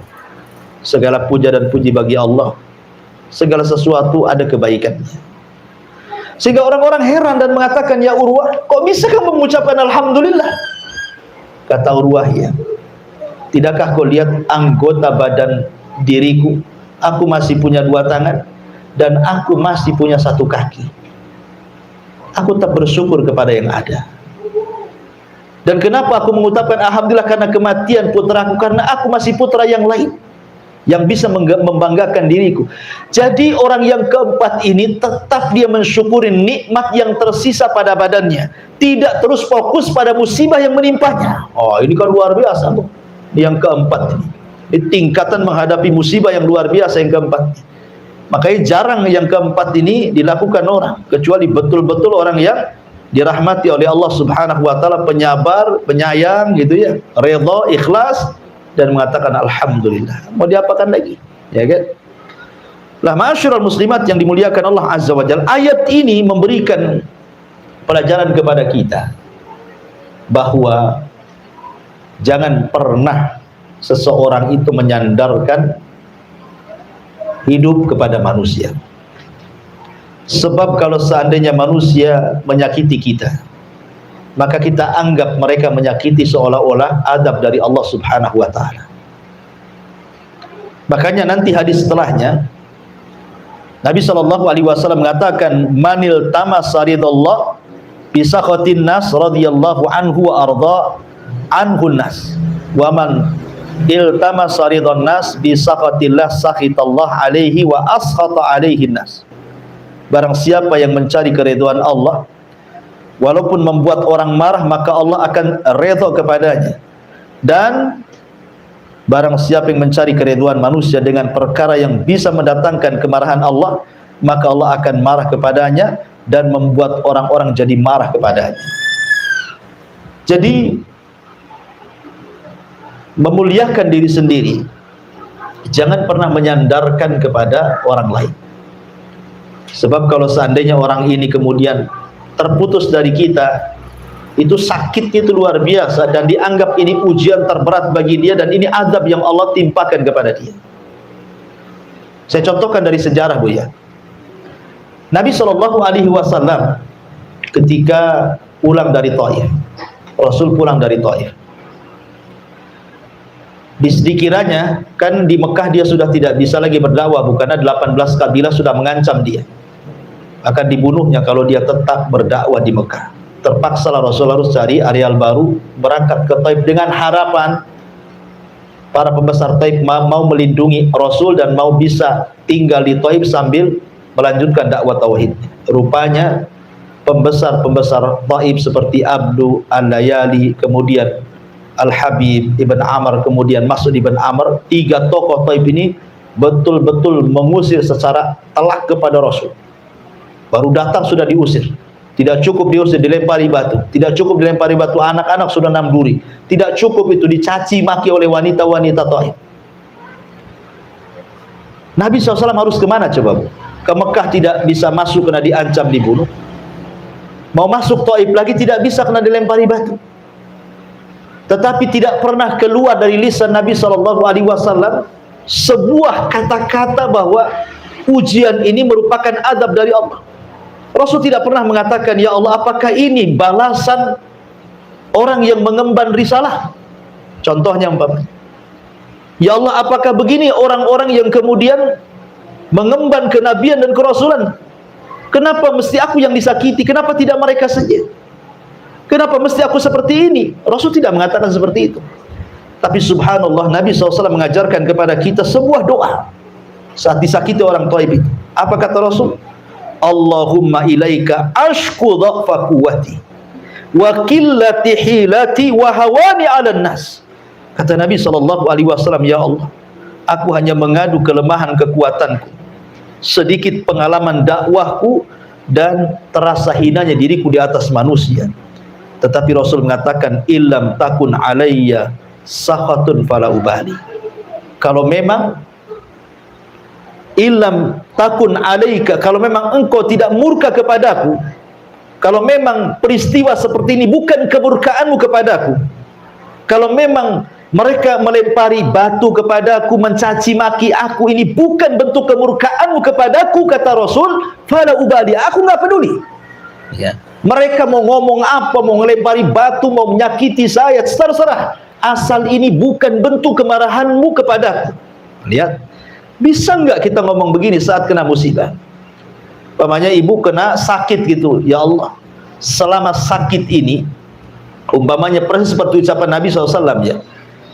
Segala puja dan puji bagi Allah. Segala sesuatu ada kebaikannya. Sehingga orang-orang heran dan mengatakan, "Ya Urwah, kok bisa kamu mengucapkan alhamdulillah?" Kata Urwah, "Ya, tidakkah kau lihat anggota badan diriku? Aku masih punya 2 tangan dan aku masih punya 1 kaki. Aku tak bersyukur kepada yang ada. Dan kenapa aku mengucapkan alhamdulillah? Karena kematian putraku, karena aku masih putra yang lain yang bisa membanggakan diriku." Jadi orang yang keempat ini tetap dia mensyukuri nikmat yang tersisa pada badannya, tidak terus fokus pada musibah yang menimpanya. Ini kan luar biasa, Bu. Yang keempat ini tingkatan menghadapi musibah yang luar biasa yang keempat. Makanya jarang yang keempat ini dilakukan orang, kecuali betul-betul orang yang dirahmati oleh Allah Subhanahu wa taala, penyabar, penyayang gitu ya, redha, ikhlas, dan mengatakan alhamdulillah. Mau diapakan lagi? Ya kan? Lah ma'asyiral muslimat yang dimuliakan Allah Azza wa Jalla, ayat ini memberikan pelajaran kepada kita bahwa jangan pernah seseorang itu menyandarkan hidup kepada manusia. Sebab kalau seandainya manusia menyakiti kita, maka kita anggap mereka menyakiti seolah-olah adab dari Allah Subhanahu wa ta'ala. Makanya nanti hadis setelahnya Nabi SAW mengatakan, "Manil tamas ridallah bi sakhatin nas radhiyallahu anhu wa arda, anhun nas wa man iltamasa ridhan nas bi sakhatillah sakhitallah alaihi wa askhata alaihi nas. Barang siapa yang mencari keridhaan Allah walaupun membuat orang marah, maka Allah akan redha kepadanya. Dan barang siapa yang mencari keridhaan manusia dengan perkara yang bisa mendatangkan kemarahan Allah, maka Allah akan marah kepadanya dan membuat orang-orang jadi marah kepadanya. Jadi memuliakan diri sendiri, jangan pernah menyandarkan kepada orang lain. Sebab kalau seandainya orang ini kemudian terputus dari kita, itu sakitnya itu luar biasa, dan dianggap ini ujian terberat bagi dia, dan ini azab yang Allah timpakan kepada dia. Saya contohkan dari sejarah, Bu ya. Nabi SAW ketika pulang dari Taif, Rasul pulang dari Taif, dikiranya kan di Mekah dia sudah tidak bisa lagi berdakwah, karena 18 kabilah sudah mengancam dia akan dibunuhnya kalau dia tetap berdakwah di Mekah. Terpaksalah Rasul harus cari areal baru, berangkat ke Taif dengan harapan para pembesar Taif mau melindungi Rasul dan mau bisa tinggal di Taif sambil melanjutkan dakwah tauhid. Rupanya pembesar-pembesar Taif seperti Abdu Al-Layali, kemudian Al-Habib Ibn Amr, kemudian Mas'ud Ibn Amr, 3 tokoh Taif ini betul-betul mengusir secara telak kepada Rasul. Baru datang sudah diusir. Tidak cukup diusir, dilempari batu. Tidak cukup dilempari batu, anak-anak sudah 6 duri. Tidak cukup itu, dicaci maki oleh wanita-wanita Taif. Nabi SAW harus kemana coba? Ke Mekah tidak bisa masuk karena diancam dibunuh. Mau masuk Taif lagi tidak bisa karena dilempari batu. Tetapi tidak pernah keluar dari lisan Nabi SAW sebuah kata-kata bahwa ujian ini merupakan azab dari Allah. Rasul tidak pernah mengatakan, ya Allah, apakah ini balasan orang yang mengemban risalah? Contohnya umpamanya, ya Allah, apakah begini orang-orang yang kemudian mengemban kenabian dan kerasulan? Kenapa mesti aku yang disakiti? Kenapa tidak mereka saja? Kenapa mesti aku seperti ini? Rasul tidak mengatakan seperti itu. Tapi subhanallah, Nabi SAW mengajarkan kepada kita sebuah doa saat disakiti orang Taif itu. Apa kata Rasul? Allahumma ilaika ashku dha'fa quwwati wa qillati hilati wa hawani 'alan nas. Kata Nabi SAW, ya Allah, aku hanya mengadu kelemahan kekuatanku, sedikit pengalaman dakwahku, dan terasa hinanya diriku di atas manusia. Tetapi Rasul mengatakan, illam takun alayya sakhatun fala ubali. Kalau memang illam takun alaika, kalau memang engkau tidak murka kepadaku, kalau memang peristiwa seperti ini bukan kemurkaanmu kepadaku, kalau memang mereka melempari batu kepadaku, mencaci maki aku, ini bukan bentuk kemurkaanmu kepadaku, kata Rasul, fala ubali, aku nggak peduli. Ya. Mereka mau ngomong apa, mau melempari batu, mau menyakiti saya, terserah, asal ini bukan bentuk kemarahanmu kepadaku. Lihat, bisa nggak kita ngomong begini saat kena musibah? Umpamanya ibu kena sakit gitu, ya Allah, selama sakit ini, umpamanya persis seperti ucapan Nabi SAW, ya,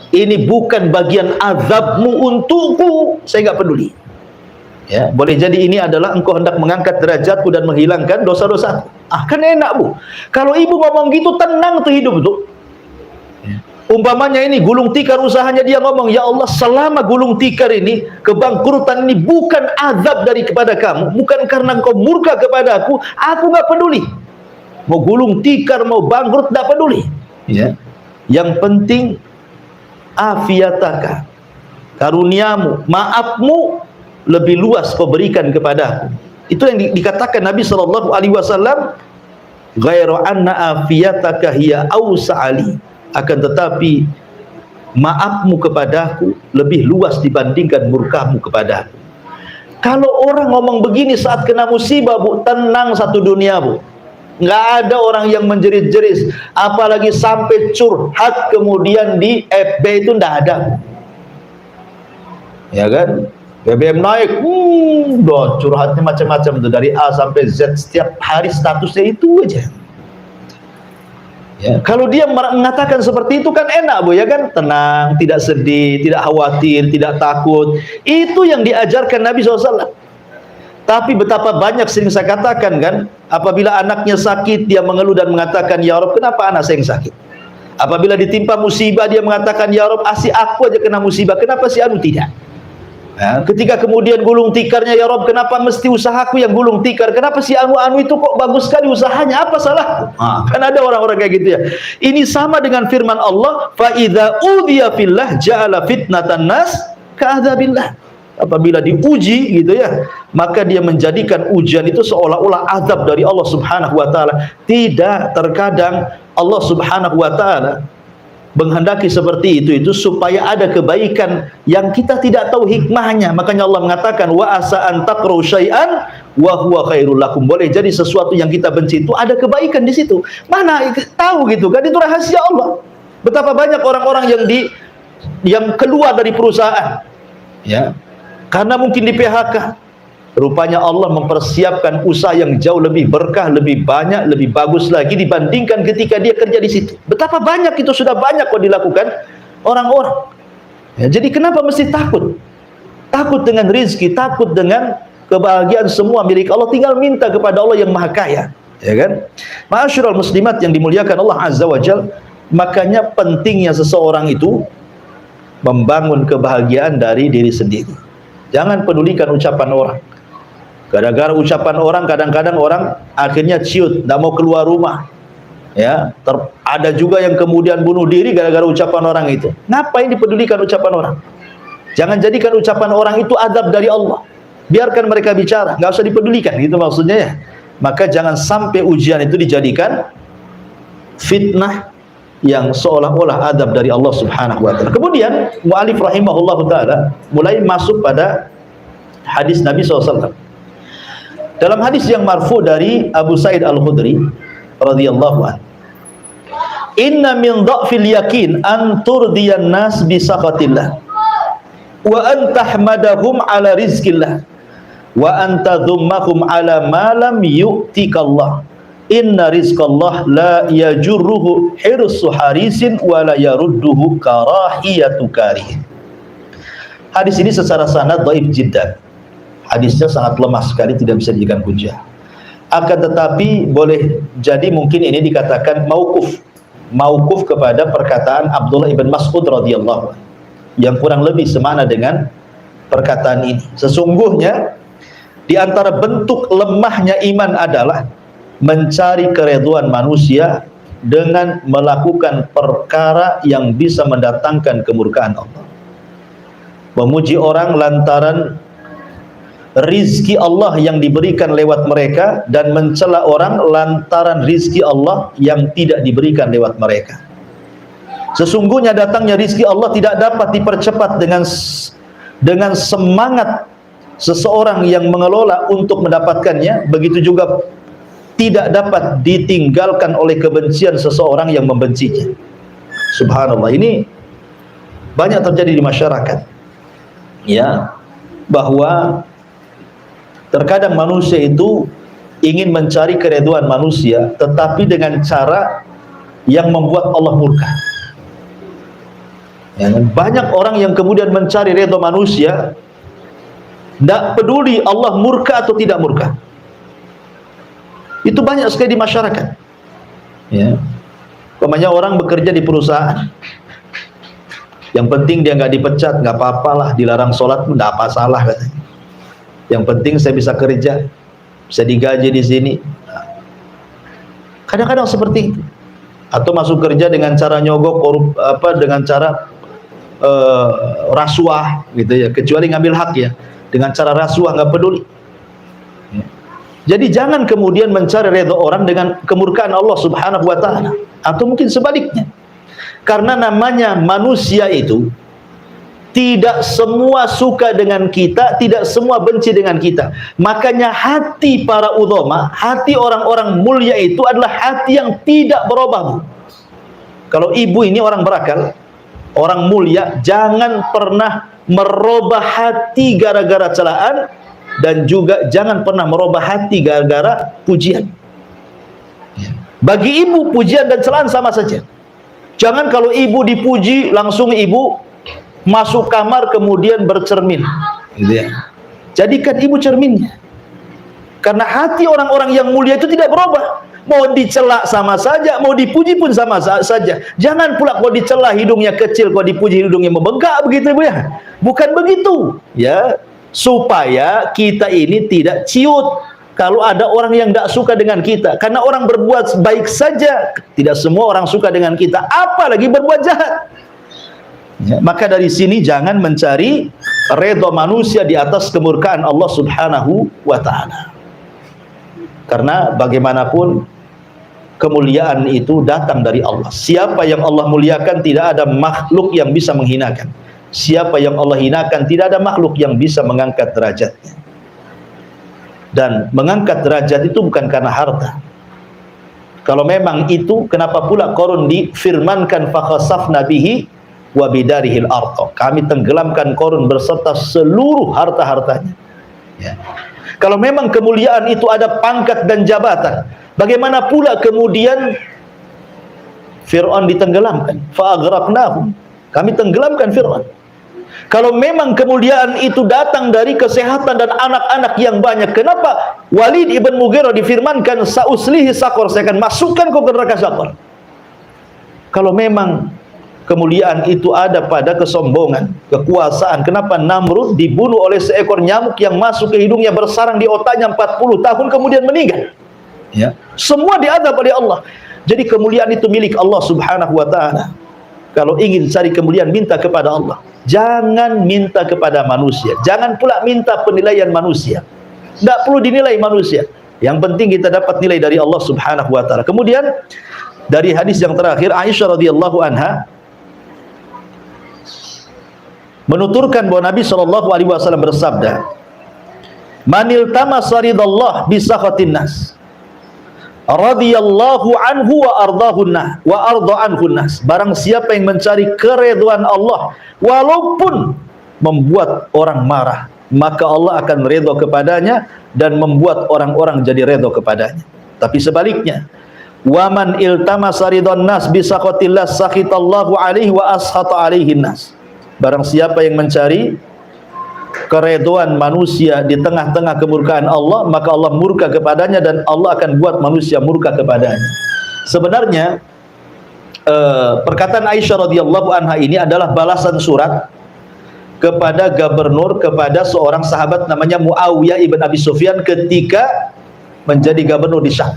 ini bukan bagian azabmu untukku, saya nggak peduli. Ya, boleh jadi ini adalah engkau hendak mengangkat derajatku dan menghilangkan dosa-dosaku. Ah, kan enak, Bu. Kalau ibu ngomong gitu, tenang tuh hidup tuh. Umpamanya ini gulung tikar usahanya, dia ngomong, ya Allah, selama gulung tikar ini, kebangkrutan ini bukan azab dari kepada kamu, bukan karena engkau murka kepada aku nggak peduli. Mau gulung tikar, mau bangkrut, nggak peduli. Ya. Yang penting afiataka, karuniamu, maafmu lebih luas kau berikan kepada aku. Itu yang dikatakan Nabi SAW, ghairu anna afiyataka hiya awsa'ali, akan tetapi maafmu kepadaku lebih luas dibandingkan murkamu kepadaku. Kalau orang ngomong begini saat kena musibah, Bu, tenang satu dunia, Bu. Nggak ada orang yang menjerit-jerit, apalagi sampai curhat kemudian di FB, itu nggak ada, Bu. Ya kan? BBM naik, curhatnya macam-macam tuh, dari A sampai Z, setiap hari statusnya itu aja. Ya, kalau dia mengatakan seperti itu kan enak, Bu, ya kan? Tenang, tidak sedih, tidak khawatir, tidak takut. Itu yang diajarkan Nabi SAW. Tapi betapa banyak sering saya katakan kan, apabila anaknya sakit, dia mengeluh dan mengatakan, "Ya Rabb, kenapa anak saya yang sakit?" Apabila ditimpa musibah, dia mengatakan, "Ya Rabb, asih aku aja kena musibah, kenapa si anu tidak?" Nah, ketika kemudian gulung tikarnya, "Ya Rob, kenapa mesti usahaku yang gulung tikar? Kenapa si anu-anu itu kok bagus sekali usahanya? Apa salahku?" Kan ada orang-orang kayak gitu ya. Ini sama dengan firman Allah, "Fa idza udhiya fillah ja'ala fitnatan nas ka'adzabillah." Apabila diuji gitu ya, maka dia menjadikan ujian itu seolah-olah azab dari Allah Subhanahu wa taala. Tidak, terkadang Allah Subhanahu wa taala menghendaki seperti itu supaya ada kebaikan yang kita tidak tahu hikmahnya. Makanya Allah mengatakan, wa asa an taqru syai'an wa huwa khairul lakum. Boleh jadi sesuatu yang kita benci itu ada kebaikan di situ. Mana tahu gitu kan, itu rahasia Allah. Betapa banyak orang-orang yang keluar dari perusahaan ya, karena mungkin di PHK. Rupanya Allah mempersiapkan usaha yang jauh lebih berkah, lebih banyak, lebih bagus lagi dibandingkan ketika dia kerja di situ. Betapa banyak itu, sudah banyak kok dilakukan orang-orang. Ya, jadi kenapa mesti takut? Takut dengan rizki, takut dengan kebahagiaan, semua milik Allah. Tinggal minta kepada Allah yang Maha Kaya. Ya kan? Ma'asyiral muslimat yang dimuliakan Allah Azza wa Jalla, makanya pentingnya seseorang itu membangun kebahagiaan dari diri sendiri. Jangan pedulikan ucapan orang. Gara-gara ucapan orang, kadang-kadang orang akhirnya ciut, tidak mau keluar rumah. Ya, ada juga yang kemudian bunuh diri gara-gara ucapan orang itu. Ngapain dipedulikan ucapan orang? Jangan jadikan ucapan orang itu adab dari Allah. Biarkan mereka bicara, nggak usah dipedulikan, gitu maksudnya ya. Maka jangan sampai ujian itu dijadikan fitnah yang seolah-olah adab dari Allah Subhanahu wa taala. Kemudian mu'alif rahimahullahu taala mulai masuk pada hadis Nabi SAW. Dalam hadis yang marfu dari Abu Sa'id Al-Khudri radhiyallahu anhu, "Inna min dha'fil yakin an turdiyan nas bi saqatillah wa an tahmadahum ala rizqillah wa an tadhummahum ala ma lam yu'tikallah. Inna rizqallah la yajurruhu hirsu harisin wa la yarudduhu karahiyatu karihin." Hadis ini secara sanad dhaif jiddan. Hadisnya sangat lemah sekali, tidak bisa dijadikan hujah. Akan tetapi boleh jadi mungkin ini dikatakan mauquf kepada perkataan Abdullah ibn Mas'ud radhiyallahu anhu, yang kurang lebih semana dengan perkataan ini. Sesungguhnya di antara bentuk lemahnya iman adalah mencari keridhaan manusia dengan melakukan perkara yang bisa mendatangkan kemurkaan Allah. Memuji orang lantaran rizki Allah yang diberikan lewat mereka, dan mencela orang lantaran rizki Allah yang tidak diberikan lewat mereka. Sesungguhnya datangnya rizki Allah tidak dapat dipercepat dengan semangat seseorang yang mengelola untuk mendapatkannya. Begitu juga tidak dapat ditinggalkan oleh kebencian seseorang yang membencinya. Subhanallah, ini banyak terjadi di masyarakat ya, bahwa terkadang manusia itu ingin mencari keridhaan manusia, tetapi dengan cara yang membuat Allah murka. Ya, banyak orang yang kemudian mencari ridha manusia, tidak peduli Allah murka atau tidak murka. Itu banyak sekali di masyarakat. Ya, umpamanya orang bekerja di perusahaan, yang penting dia nggak dipecat, nggak apa-apalah, dilarang sholat pun nggak apa salah katanya. Yang penting saya bisa kerja, bisa digaji di sini. Kadang-kadang seperti itu. Atau masuk kerja dengan cara nyogok, dengan cara rasuah gitu ya, kecuali ngambil hak ya, dengan cara rasuah nggak peduli. Jadi jangan kemudian mencari redha orang dengan kemurkaan Allah Subhanahu wa taala, atau mungkin sebaliknya. Karena namanya manusia itu tidak semua suka dengan kita, tidak semua benci dengan kita. Makanya hati para ulama, hati orang-orang mulia itu adalah hati yang tidak berubah. Kalau ibu ini orang berakal, orang mulia, jangan pernah merubah hati gara-gara celaan, dan juga jangan pernah merubah hati gara-gara pujian. Bagi ibu pujian dan celaan sama saja. Jangan kalau ibu dipuji langsung ibu masuk kamar kemudian bercermin, gitu ya. Jadikan ibu cerminnya. Karena hati orang-orang yang mulia itu tidak berubah. Mau dicela sama saja, mau dipuji pun sama saja. Jangan pula kalau dicela hidungnya kecil, kalau dipuji hidungnya membengkak, begitu Bu ya. Bukan begitu, ya. Supaya kita ini tidak ciut kalau ada orang yang tidak suka dengan kita. Karena orang berbuat baik saja, tidak semua orang suka dengan kita, apalagi berbuat jahat. Ya, maka dari sini jangan mencari redha manusia di atas kemurkaan Allah Subhanahu wa ta'ala. Karena bagaimanapun kemuliaan itu datang dari Allah. Siapa yang Allah muliakan, tidak ada makhluk yang bisa menghinakan. Siapa yang Allah hinakan, tidak ada makhluk yang bisa mengangkat derajatnya. Dan mengangkat derajat itu bukan karena harta. Kalau memang itu, kenapa pula Qarun difirmankan fakhasafna bihi wa bidarihil ardh. Kami tenggelamkan Qarun berserta seluruh harta-hartanya. Ya. Kalau memang kemuliaan itu ada pangkat dan jabatan, bagaimana pula kemudian Fir'aun ditenggelamkan? Fa'aghraqnahum. Kami tenggelamkan Fir'aun. Kalau memang kemuliaan itu datang dari kesehatan dan anak-anak yang banyak, kenapa Walid ibn Mughirah difirmankan sa'uslihi saqar, saya akan masukkan kau ke neraka saqar? Kalau memang kemuliaan itu ada pada kesombongan, kekuasaan, kenapa Namrud dibunuh oleh seekor nyamuk yang masuk ke hidungnya, bersarang di otaknya 40 tahun kemudian meninggal? Ya, semua diadab oleh Allah. Jadi kemuliaan itu milik Allah Subhanahu wa ta'ala. Kalau ingin cari kemuliaan, minta kepada Allah. Jangan minta kepada manusia. Jangan pula minta penilaian manusia. Tidak perlu dinilai manusia. Yang penting kita dapat nilai dari Allah Subhanahu wa ta'ala. Kemudian dari hadis yang terakhir, Aisyah radhiyallahu anha menuturkan bahwa Nabi SAW bersabda, "Manil tamassaridallah bisakhatin nas, radhiyallahu anhu wa ardahun nas wa arda anhun nas." Barang siapa yang mencari keridhaan Allah walaupun membuat orang marah, maka Allah akan redha kepadanya dan membuat orang-orang jadi redha kepadanya. Tapi sebaliknya, waman iltamasa ridwan nas bisaqatillah sakhitallahu alaihi wa ashata alaihin nas. Barang siapa yang mencari keridhaan manusia di tengah-tengah kemurkaan Allah, maka Allah murka kepadanya dan Allah akan buat manusia murka kepadanya. Sebenarnya perkataan Aisyah radhiyallahu anha ini adalah balasan surat kepada gubernur, kepada seorang sahabat namanya Muawiyah ibn Abi Sufyan ketika menjadi gubernur di Syam.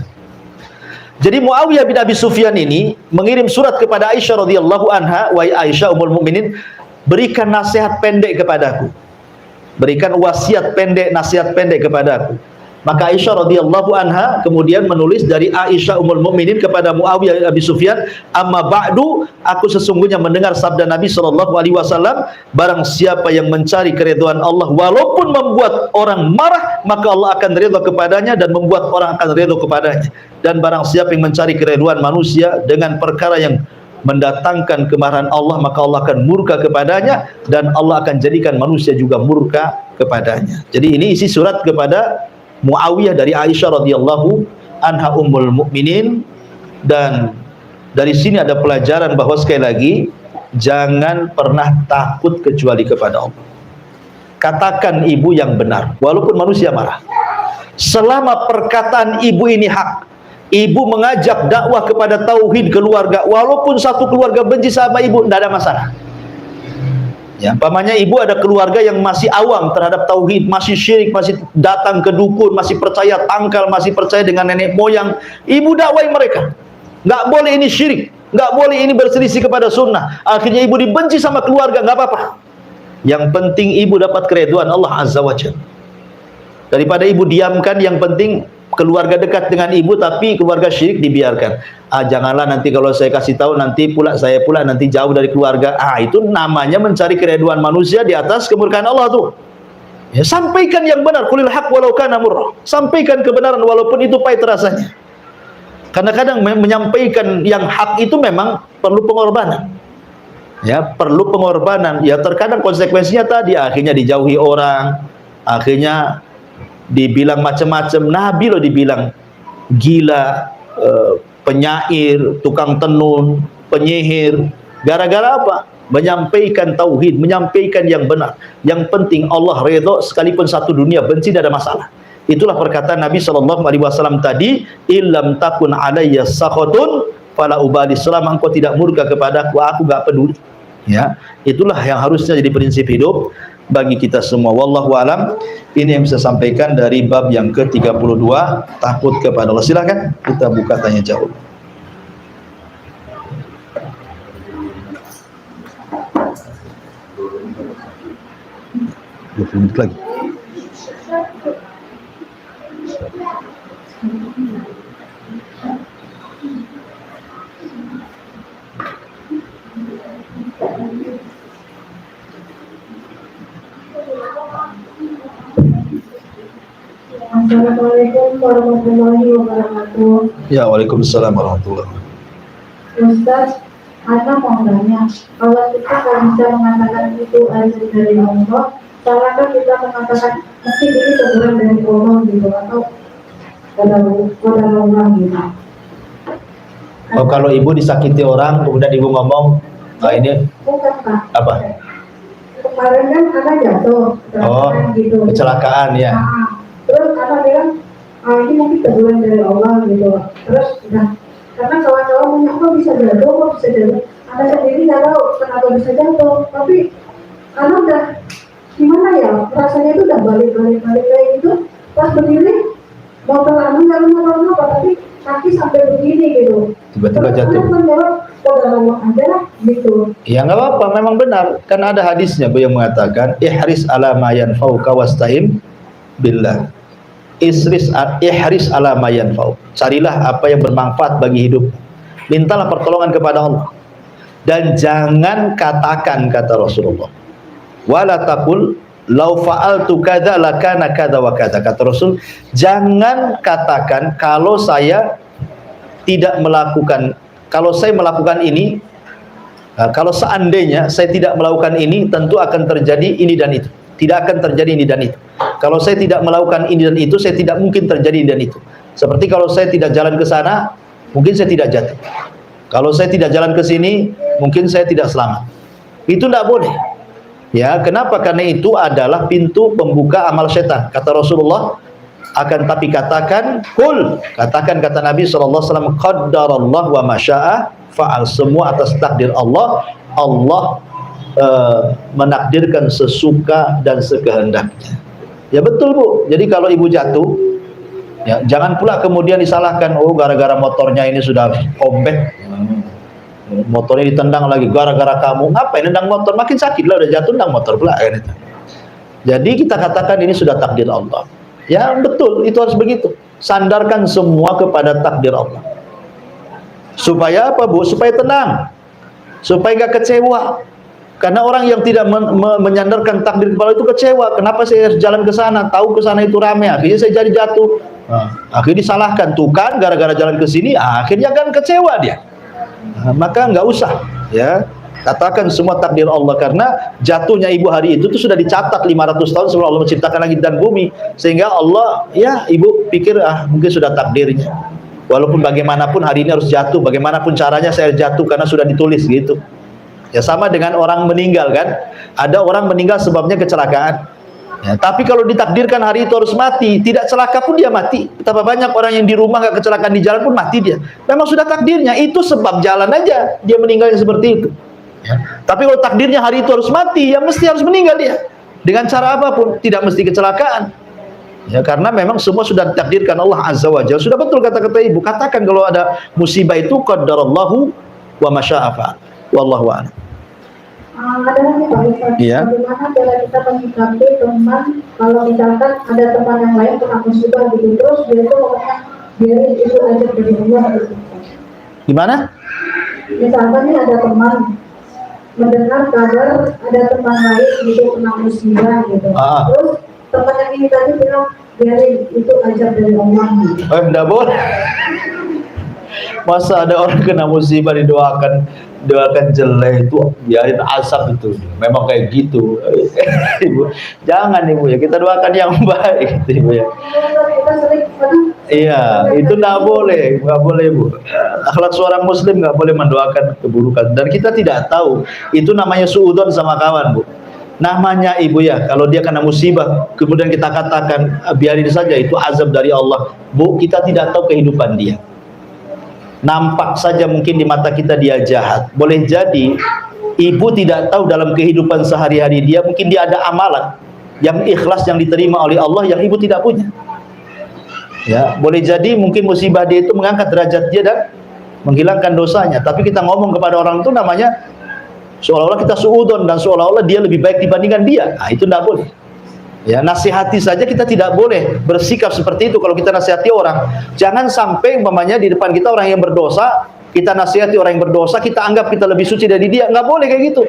Jadi Muawiyah bin Abi Sufyan ini mengirim surat kepada Aisyah radhiyallahu anha, "Wahai Aisyah ummul mukminin, berikan nasihat pendek kepadaku. Berikan wasiat pendek, nasihat pendek kepadaku." Maka Aisyah radhiyallahu anha kemudian menulis dari Aisyah ummul mukminin kepada Muawiyah bin Abi Sufyan, "Amma ba'du, aku sesungguhnya mendengar sabda Nabi sallallahu alaihi wasallam, barang siapa yang mencari keridhaan Allah walaupun membuat orang marah, maka Allah akan ridha kepadanya dan membuat orang akan ridha kepadanya. Dan barang siapa yang mencari keridhaan manusia dengan perkara yang mendatangkan kemarahan Allah, maka Allah akan murka kepadanya dan Allah akan jadikan manusia juga murka kepadanya." Jadi ini isi surat kepada Muawiyah dari Aisyah radhiyallahu anha ummul mukminin. Dan dari sini ada pelajaran bahwa sekali lagi jangan pernah takut kecuali kepada Allah. Katakan ibu yang benar walaupun manusia marah. Selama perkataan ibu ini hak, ibu mengajak dakwah kepada tauhid keluarga, walaupun satu keluarga benci sama ibu, tidak ada masalah. Ya, umpamanya ibu ada keluarga yang masih awam terhadap tauhid, masih syirik, masih datang ke dukun, masih percaya tangkal, masih percaya dengan nenek moyang, ibu dakwai mereka. Nggak boleh ini syirik, nggak boleh ini berselisih kepada sunnah. Akhirnya ibu dibenci sama keluarga, nggak apa-apa. Yang penting ibu dapat keridhaan Allah Azza wa Jalla. Daripada ibu diamkan, yang penting keluarga dekat dengan ibu tapi keluarga syirik dibiarkan. Janganlah nanti kalau saya kasih tahu nanti pula saya pula nanti jauh dari keluarga. Itu namanya mencari keridhaan manusia di atas kemurkaan Allah tuh. Ya, sampaikan yang benar, qulil haq walau kana murra. Sampaikan kebenaran walaupun itu pahit rasanya. Kadang-kadang menyampaikan yang hak itu memang perlu pengorbanan. Ya, perlu pengorbanan. Ya, terkadang konsekuensinya tadi akhirnya dijauhi orang, akhirnya dibilang macam-macam. Nabi loh dibilang gila, penyair, tukang tenun, penyihir. Gara-gara apa? Menyampaikan tauhid, menyampaikan yang benar. Yang penting Allah redha, sekalipun satu dunia benci, tidak ada masalah. Itulah perkataan Nabi SAW tadi, illam takun alayya sakhotun fala ubali, selama engkau tidak murka kepadaku, aku gak peduli. Ya, itulah yang harusnya jadi prinsip hidup bagi kita semua. Wallahu alam. Ini yang bisa sampaikan dari bab yang ke-32, takut kepada Allah. Silakan kita buka tanya jawab. 20 menit lagi. Assalamualaikum warahmatullahi wabarakatuh. Ya, waalaikumsalam warahmatullahi wabarakatuh. Ustaz, Ana mau tanya, kalau kita nggak bisa mengatakan itu azab dari Allah, salahkah kita mengatakan mungkin ini teguran dari Allah gitu, atau kodar Allah gitu? Oh, kalau ibu disakiti orang, kemudian ibu ngomong, ini bukan Pak. apa? Kemarin kan Ana jatuh, gitu. Kecelakaan ya. Terus Ana bilang, ini mungkin teguran dari Allah gitu. Terus udah, karena kawan-kawan punya kok bisa jatuh, Ana sendiri nggak tahu kenapa bisa jatuh, tapi Ana udah gimana ya, rasanya itu udah balik kayak gitu. Pas berdiri, motor Ana nggak kenapa-kenapa, tapi kaki sampai begini gitu. Tiba-tiba jatuh. Terus Ana menjawab, kodar Allah aja gitu. Ya nggak apa-apa, memang benar. Karena ada hadisnya yang mengatakan, ihris ala ma yanfa'uka wasta'in billah. Ihris ala ma yanfa'uk. Carilah apa yang bermanfaat bagi hidup. Mintalah pertolongan kepada Allah. Dan jangan katakan, kata Rasulullah, wala taqul law fa'altu kadza lakana kadza wa kadza. Kata Rasul, jangan katakan kalau saya tidak melakukan, kalau saya melakukan ini, kalau seandainya saya tidak melakukan ini, tentu akan terjadi ini dan itu. Tidak akan terjadi ini dan itu. Kalau saya tidak melakukan ini dan itu, saya tidak mungkin terjadi ini dan itu. Seperti kalau saya tidak jalan ke sana, mungkin saya tidak jatuh. Kalau saya tidak jalan ke sini, mungkin saya tidak selamat. Itu tidak boleh. Ya, kenapa? Karena itu adalah pintu pembuka amal setan. Kata Rasulullah, akan tapi katakan, kul, katakan, kata Nabi SAW, qaddarallah wa masya'a fa'al. Semua atas takdir Allah. Allah menakdirkan sesuka dan sekehendaknya. Ya betul Bu. Jadi kalau ibu jatuh, ya jangan pula kemudian disalahkan, oh gara-gara motornya ini sudah obek, motornya ditendang lagi gara-gara kamu. Ngapain nendang motor? Makin sakit lah, udah jatuh nendang motor pula kan itu. Jadi kita katakan ini sudah takdir Allah. Ya betul, itu harus begitu. Sandarkan semua kepada takdir Allah. Supaya apa Bu? Supaya tenang, supaya gak kecewa. Karena orang yang tidak menyandarkan takdir kepada itu kecewa. Kenapa saya harus jalan ke sana? Tahu ke sana itu ramai, akhirnya saya jadi jatuh. Akhirnya disalahkan, tuh kan gara-gara jalan ke sini, akhirnya kan kecewa dia. Maka nggak usah, ya. Katakan semua takdir Allah, karena jatuhnya ibu hari itu tuh sudah dicatat 500 tahun sebelum Allah menciptakan langit dan bumi. Sehingga Allah, ya ibu pikir mungkin sudah takdirnya. Walaupun bagaimanapun hari ini harus jatuh, bagaimanapun caranya saya jatuh karena sudah ditulis gitu. Ya sama dengan orang meninggal kan. Ada orang meninggal sebabnya kecelakaan. Ya, tapi kalau ditakdirkan hari itu harus mati, tidak celaka pun dia mati. Betapa banyak orang yang di rumah nggak kecelakaan di jalan pun mati dia. Memang sudah takdirnya, itu sebab jalan aja dia meninggalnya seperti itu. Ya. Tapi kalau takdirnya hari itu harus mati, ya mesti harus meninggal dia. Dengan cara apapun, tidak mesti kecelakaan. Ya, karena memang semua sudah ditakdirkan Allah Azza wa Jalla. Sudah betul kata-kata ibu. Katakan kalau ada musibah itu qaddarallahu wa masya'a fa'al. Wallahu a'lam. Ada lagi Pak Ustaz, Iya. bagaimana cara kita menyikapi teman kalau misalkan ada teman yang lain kena musibah gitu, terus dia itu ngomongnya biarin itu aja dari Allah gitu. Gimana? Misalkan nih ada teman mendengar kabar ada teman lain gitu kena musibah gitu, terus teman yang ini tadi bilang biarin itu aja dari Allah gitu. Enggak boleh. Masa ada orang kena musibah doakan jelek, itu biarin asap itu. Memang kayak gitu. Ibu, jangan ibu ya, kita doakan yang baik gitu, ibu ya. Kita sering Iya, itu nggak boleh bu. Akhlak seorang muslim nggak boleh mendoakan keburukan. Dan kita tidak tahu itu namanya suudzon sama kawan, bu. Namanya ibu ya, kalau dia kena musibah, kemudian kita katakan biarin saja itu azab dari Allah, bu. Kita tidak tahu kehidupan dia. Nampak saja mungkin di mata kita dia jahat. Boleh jadi ibu tidak tahu dalam kehidupan sehari-hari dia, mungkin dia ada amalan yang ikhlas yang diterima oleh Allah yang ibu tidak punya. Ya, boleh jadi mungkin musibah dia itu mengangkat derajat dia dan menghilangkan dosanya. Tapi kita ngomong kepada orang itu namanya seolah-olah kita suudzon dan seolah-olah dia lebih baik dibandingkan dia. Nah, itu tidak boleh. Ya, nasihati saja kita tidak boleh bersikap seperti itu. Kalau kita nasihati orang, jangan sampai umpamanya di depan kita orang yang berdosa, kita nasihati orang yang berdosa, kita anggap kita lebih suci dari dia. Nggak boleh kayak gitu.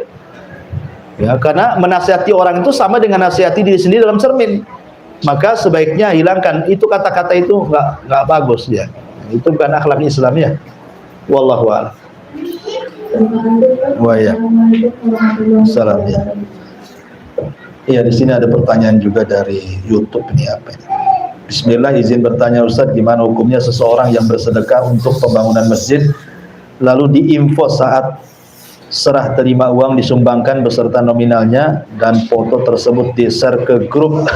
Ya, karena menasihati orang itu sama dengan nasihati diri sendiri dalam cermin. Maka sebaiknya hilangkan itu kata-kata itu, nggak bagus ya. Itu bukan akhlak Islam ya. Wallahu a'lam. Wah ya. Salam ya. Iya, di sini ada pertanyaan juga dari YouTube ini apa ini? Bismillah, izin bertanya Ustaz, gimana hukumnya seseorang yang bersedekah untuk pembangunan masjid lalu diinfo saat serah terima uang disumbangkan beserta nominalnya dan foto tersebut di-share ke grup.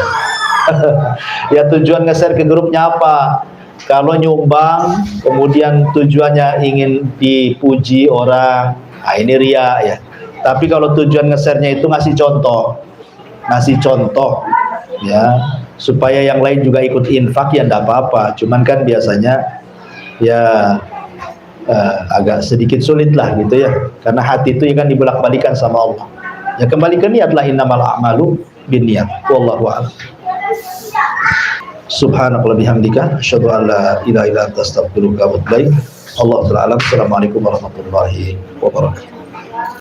Ya, tujuan nge-share ke grupnya apa? Kalau nyumbang kemudian tujuannya ingin dipuji orang, nah ini ria ya. Tapi kalau tujuan nge-share-nya itu ngasih contoh ya, supaya yang lain juga ikut infak, ya enggak apa-apa. Cuman kan biasanya ya agak sedikit sulit lah gitu ya, karena hati itu kan dibolak-balikan sama Allah. Ya, kembali ke niat lah, innamal a'malu binniyat. Wallahu a'lam. Subhanallah bihamdika asyhadu an la ilaha illa anta astaghfiruka wa atubu ilaik. Allahu ta'ala. Assalamualaikum warahmatullahi wabarakatuh.